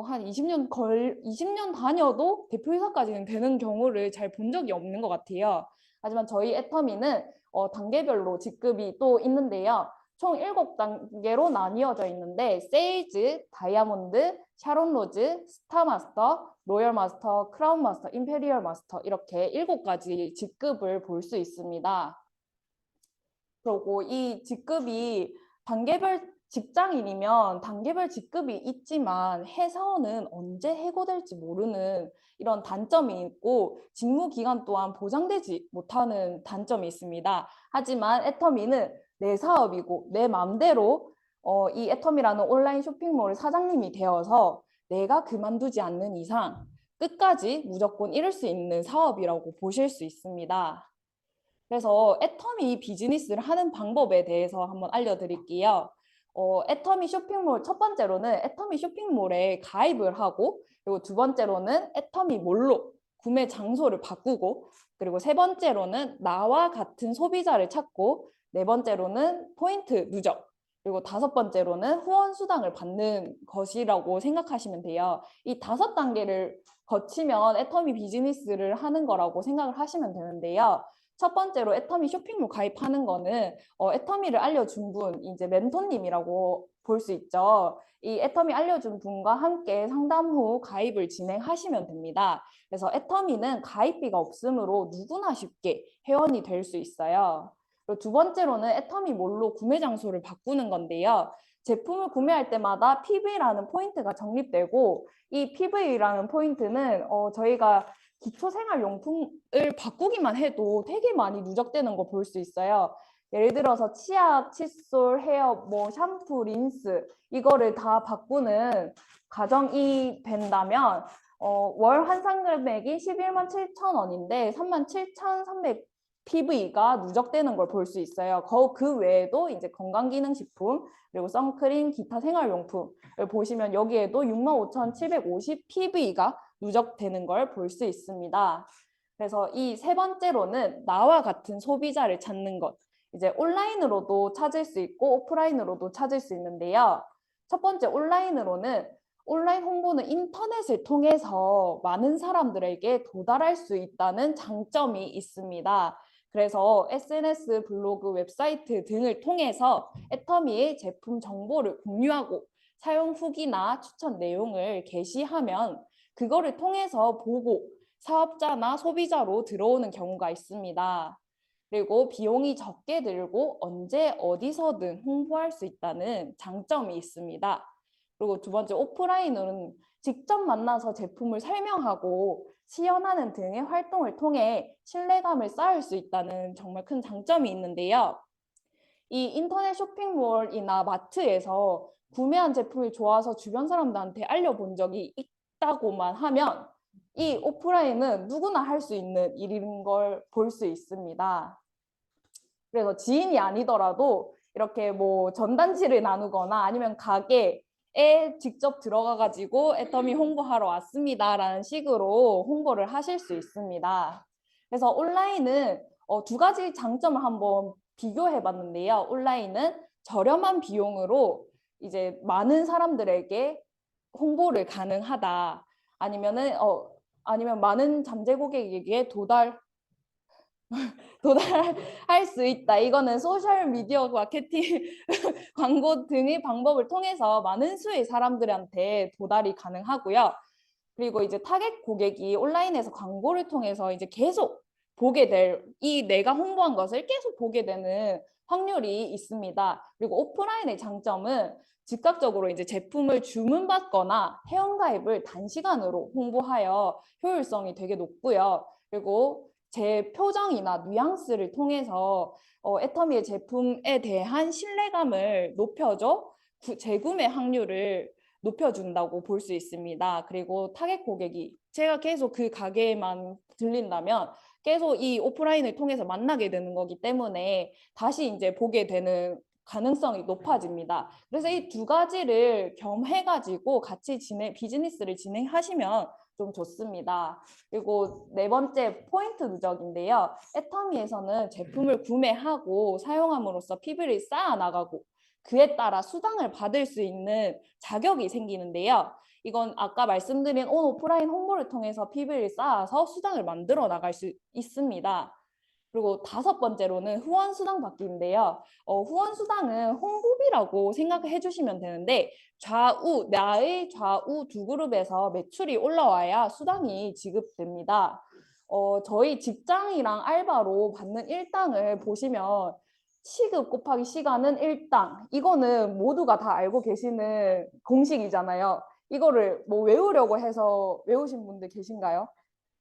한 20년 다녀도 대표이사까지는 되는 경우를 잘 본 적이 없는 것 같아요. 하지만 저희 애터미는 단계별로 직급이 또 있는데요. 총 7단계로 나뉘어져 있는데 세일즈, 다이아몬드, 샤론 로즈, 스타 마스터, 로열 마스터, 크라운 마스터, 임페리얼 마스터 이렇게 7가지 직급을 볼 수 있습니다. 그리고 이 직급이 단계별 직장인이면 단계별 직급이 있지만 회사원은 언제 해고될지 모르는 이런 단점이 있고 직무 기간 또한 보장되지 못하는 단점이 있습니다. 하지만 애터미는 내 사업이고 내 마음대로 이 애터미라는 온라인 쇼핑몰 사장님이 되어서 내가 그만두지 않는 이상 끝까지 무조건 이룰 수 있는 사업이라고 보실 수 있습니다. 그래서 애터미 비즈니스를 하는 방법에 대해서 한번 알려드릴게요. 애터미 쇼핑몰 첫 번째로는 애터미 쇼핑몰에 가입을 하고 그리고 두 번째로는 애터미 몰로 구매 장소를 바꾸고 그리고 세 번째로는 나와 같은 소비자를 찾고 네 번째로는 포인트 누적 그리고 다섯 번째로는 후원 수당을 받는 것이라고 생각하시면 돼요. 이 5단계를 거치면 애터미 비즈니스를 하는 거라고 생각을 하시면 되는데요. 첫 번째로 애터미 쇼핑몰 가입하는 거는 애터미를 알려준 분, 이제 멘토님이라고 볼 수 있죠. 이 애터미 알려준 분과 함께 상담 후 가입을 진행하시면 됩니다. 그래서 애터미는 가입비가 없으므로 누구나 쉽게 회원이 될 수 있어요. 그리고 두 번째로는 애터미 몰로 구매 장소를 바꾸는 건데요. 제품을 구매할 때마다 PV라는 포인트가 적립되고 이 PV라는 포인트는 저희가 기초생활용품을 바꾸기만 해도 되게 많이 누적되는 거 볼 수 있어요. 예를 들어서 치약, 칫솔, 헤어, 뭐 샴푸, 린스 이거를 다 바꾸는 가정이 된다면 월 환산 금액이 11만 7천 원인데 3만 7,300 PV가 누적되는 걸 볼 수 있어요. 그 외에도 이제 건강기능식품 그리고 선크림, 기타 생활용품을 보시면 여기에도 65,750 PV가 누적되는 걸 볼 수 있습니다. 그래서 이 세 번째로는 나와 같은 소비자를 찾는 것. 이제 온라인으로도 찾을 수 있고 오프라인으로도 찾을 수 있는데요. 첫 번째 온라인으로는 온라인 홍보는 인터넷을 통해서 많은 사람들에게 도달할 수 있다는 장점이 있습니다. 그래서 SNS, 블로그, 웹사이트 등을 통해서 애터미의 제품 정보를 공유하고 사용 후기나 추천 내용을 게시하면 그거를 통해서 보고 사업자나 소비자로 들어오는 경우가 있습니다. 그리고 비용이 적게 들고 언제 어디서든 홍보할 수 있다는 장점이 있습니다. 그리고 두 번째 오프라인은 직접 만나서 제품을 설명하고 시연하는 등의 활동을 통해 신뢰감을 쌓을 수 있다는 정말 큰 장점이 있는데요. 이 인터넷 쇼핑몰이나 마트에서 구매한 제품이 좋아서 주변 사람들한테 알려본 적이 있다고만 하면 이 오프라인은 누구나 할 수 있는 일인 걸 볼 수 있습니다. 그래서 지인이 아니더라도 이렇게 뭐 전단지를 나누거나 아니면 가게에 직접 들어가 가지고 애터미 홍보하러 왔습니다라는 식으로 홍보를 하실 수 있습니다. 그래서 온라인은 두 가지 장점을 한번 비교해 봤는데요. 온라인은 저렴한 비용으로 이제 많은 사람들에게 홍보를 가능하다. 아니면 많은 잠재 고객에게 도달할 수 있다. 이거는 소셜 미디어 마케팅, 광고 등의 방법을 통해서 많은 수의 사람들한테 도달이 가능하고요. 그리고 이제 타겟 고객이 온라인에서 광고를 통해서 이제 계속 보게 내가 홍보한 것을 계속 보게 되는 확률이 있습니다. 그리고 오프라인의 장점은 즉각적으로 이제 제품을 주문받거나 회원가입을 단시간으로 홍보하여 효율성이 되게 높고요. 그리고 제 표정이나 뉘앙스를 통해서 애터미의 제품에 대한 신뢰감을 높여줘 재구매 확률을 높여준다고 볼 수 있습니다. 그리고 타겟 고객이 제가 계속 그 가게에만 들린다면 계속 이 오프라인을 통해서 만나게 되는 거기 때문에 다시 이제 보게 되는 가능성이 높아집니다. 그래서 이 두 가지를 겸해가지고 같이 비즈니스를 진행하시면 좀 좋습니다. 그리고 네 번째 포인트 누적인데요. 애터미에서는 제품을 구매하고 사용함으로써 PV를 쌓아 나가고 그에 따라 수당을 받을 수 있는 자격이 생기는데요. 이건 아까 말씀드린 오프라인 홍보를 통해서 PV를 쌓아서 수당을 만들어 나갈 수 있습니다. 그리고 다섯 번째로는 후원 수당 받기인데요. 후원 수당은 홍보비라고 생각해 주시면 되는데 나의 좌우 두 그룹에서 매출이 올라와야 수당이 지급됩니다. 저희 직장이랑 알바로 받는 일당을 보시면 시급 곱하기 시간은 일당. 이거는 모두가 다 알고 계시는 공식이잖아요. 이거를 뭐 외우려고 해서 외우신 분들 계신가요?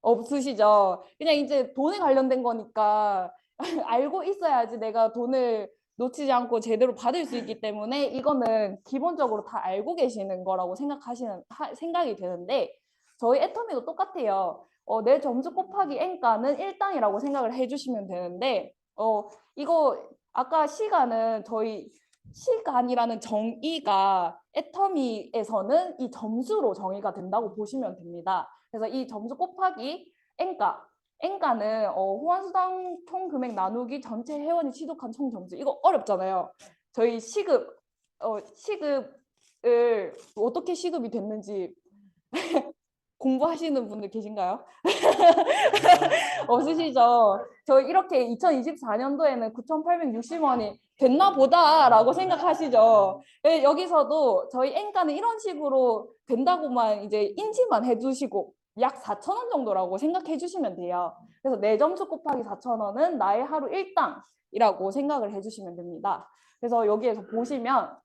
없으시죠? 그냥 이제 돈에 관련된 거니까 알고 있어야지 내가 돈을 놓치지 않고 제대로 받을 수 있기 때문에 이거는 기본적으로 다 알고 계시는 거라고 생각이 되는데 저희 애터미도 똑같아요. 내 점수 곱하기 N가는 일당이라고 생각을 해주시면 되는데 이거 아까 시간은 저희 시간이라는 정의가 애터미에서는 이 점수로 정의가 된다고 보시면 됩니다. 그래서 이 점수 곱하기 N가는 후원수당 총 금액 나누기 전체 회원이 취득한 총 점수. 이거 어렵잖아요. 저희 시급을 어떻게 시급이 됐는지 공부하시는 분들 계신가요? 없으시죠? 저 이렇게 2024년도에는 9,860원이 됐나 보다라고 생각하시죠? 여기서도 저희 N가는 이런 식으로 된다고만 이제 인지만 해두시고 약 4,000원 정도라고 생각해 주시면 돼요. 그래서 내 점수 곱하기 4,000원은 나의 하루 일당이라고 생각을 해주시면 됩니다. 그래서 여기에서 보시면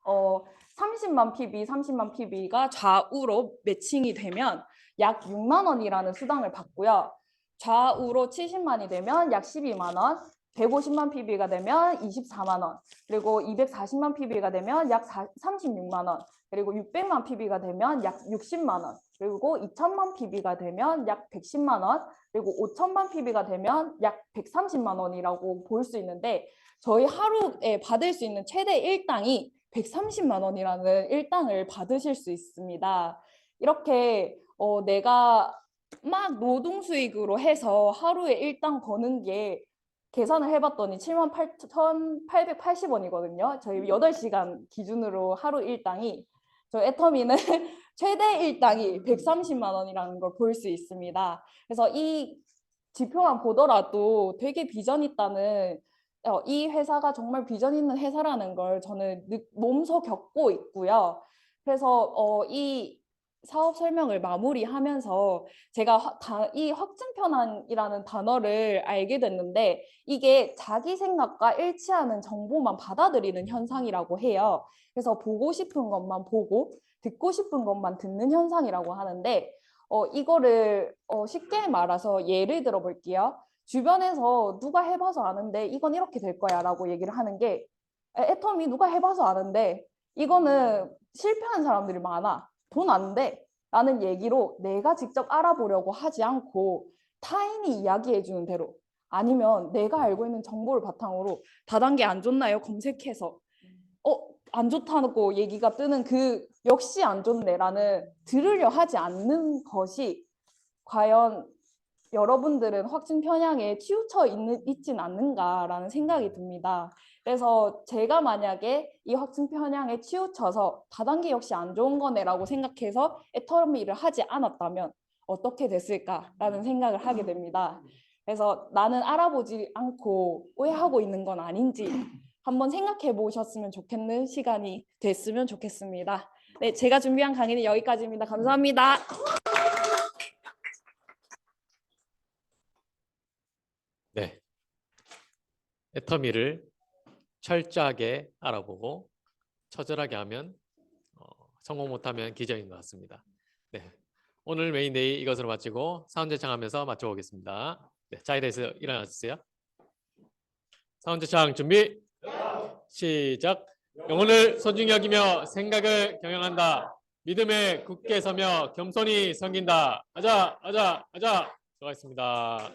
30만 PB, 30만 PB가 좌우로 매칭이 되면 약 6만 원이라는 수당을 받고요. 좌우로 70만이 되면 약 12만 원, 150만 PB가 되면 24만 원, 그리고 240만 PB가 되면 약 36만 원, 그리고 600만 PB가 되면 약 60만 원, 그리고 2천만 PB가 되면 약 110만 원, 그리고 5천만 PB가 되면 약 130만 원이라고 볼 수 있는데 저희 하루에 받을 수 있는 최대 일당이 130만 원이라는 일당을 받으실 수 있습니다. 이렇게 내가 막 노동 수익으로 해서 하루에 일당 버는 게 계산을 해봤더니 78,880원이거든요. 저희 8시간 기준으로 하루 일당이 저 애터미는 최대 일당이 130만 원이라는 걸 볼 수 있습니다. 그래서 이 지표만 보더라도 되게 비전 있다는 이 회사가 정말 비전 있는 회사라는 걸 저는 몸소 겪고 있고요. 그래서 이 사업 설명을 마무리하면서 제가 이 확증 편향이라는 단어를 알게 됐는데 이게 자기 생각과 일치하는 정보만 받아들이는 현상이라고 해요. 그래서 보고 싶은 것만 보고 듣고 싶은 것만 듣는 현상이라고 하는데 이거를 쉽게 말해서 예를 들어 볼게요. 주변에서 누가 해봐서 아는데 이건 이렇게 될 거야 라고 얘기를 하는 게 애터미 누가 해봐서 아는데 이거는 실패한 사람들이 많아. 돈 안 돼. 라는 얘기로 내가 직접 알아보려고 하지 않고 타인이 이야기해 주는 대로 아니면 내가 알고 있는 정보를 바탕으로 다단계 안 좋나요? 검색해서 안 좋다고 얘기가 뜨는 그 역시 안 좋네라는 들으려 하지 않는 것이 과연 여러분들은 확증 편향에 치우쳐 있진 않는가라는 생각이 듭니다. 그래서 제가 만약에 이 확증 편향에 치우쳐서 다단계 역시 안 좋은 거네라고 생각해서 애터미를 하지 않았다면 어떻게 됐을까라는 생각을 하게 됩니다. 그래서 나는 알아보지 않고 오해하고 있는 건 아닌지 한번 생각해 보셨으면 좋겠는 시간이 됐으면 좋겠습니다. 네, 제가 준비한 강의는 여기까지입니다. 감사합니다. 네, 애터미를 철저하게 알아보고 처절하게 하면 성공 못하면 기적인 것 같습니다. 네, 오늘 메인데이 이것으로 마치고 사원 제창하면서 마쳐보겠습니다. 네, 자리에서 일어나 주세요. 사원 제창 준비 시작. 영혼을 소중히 여기며 생각을 경영한다. 믿음에 굳게 서며 겸손히 섬긴다. 하자. 수고하셨습니다.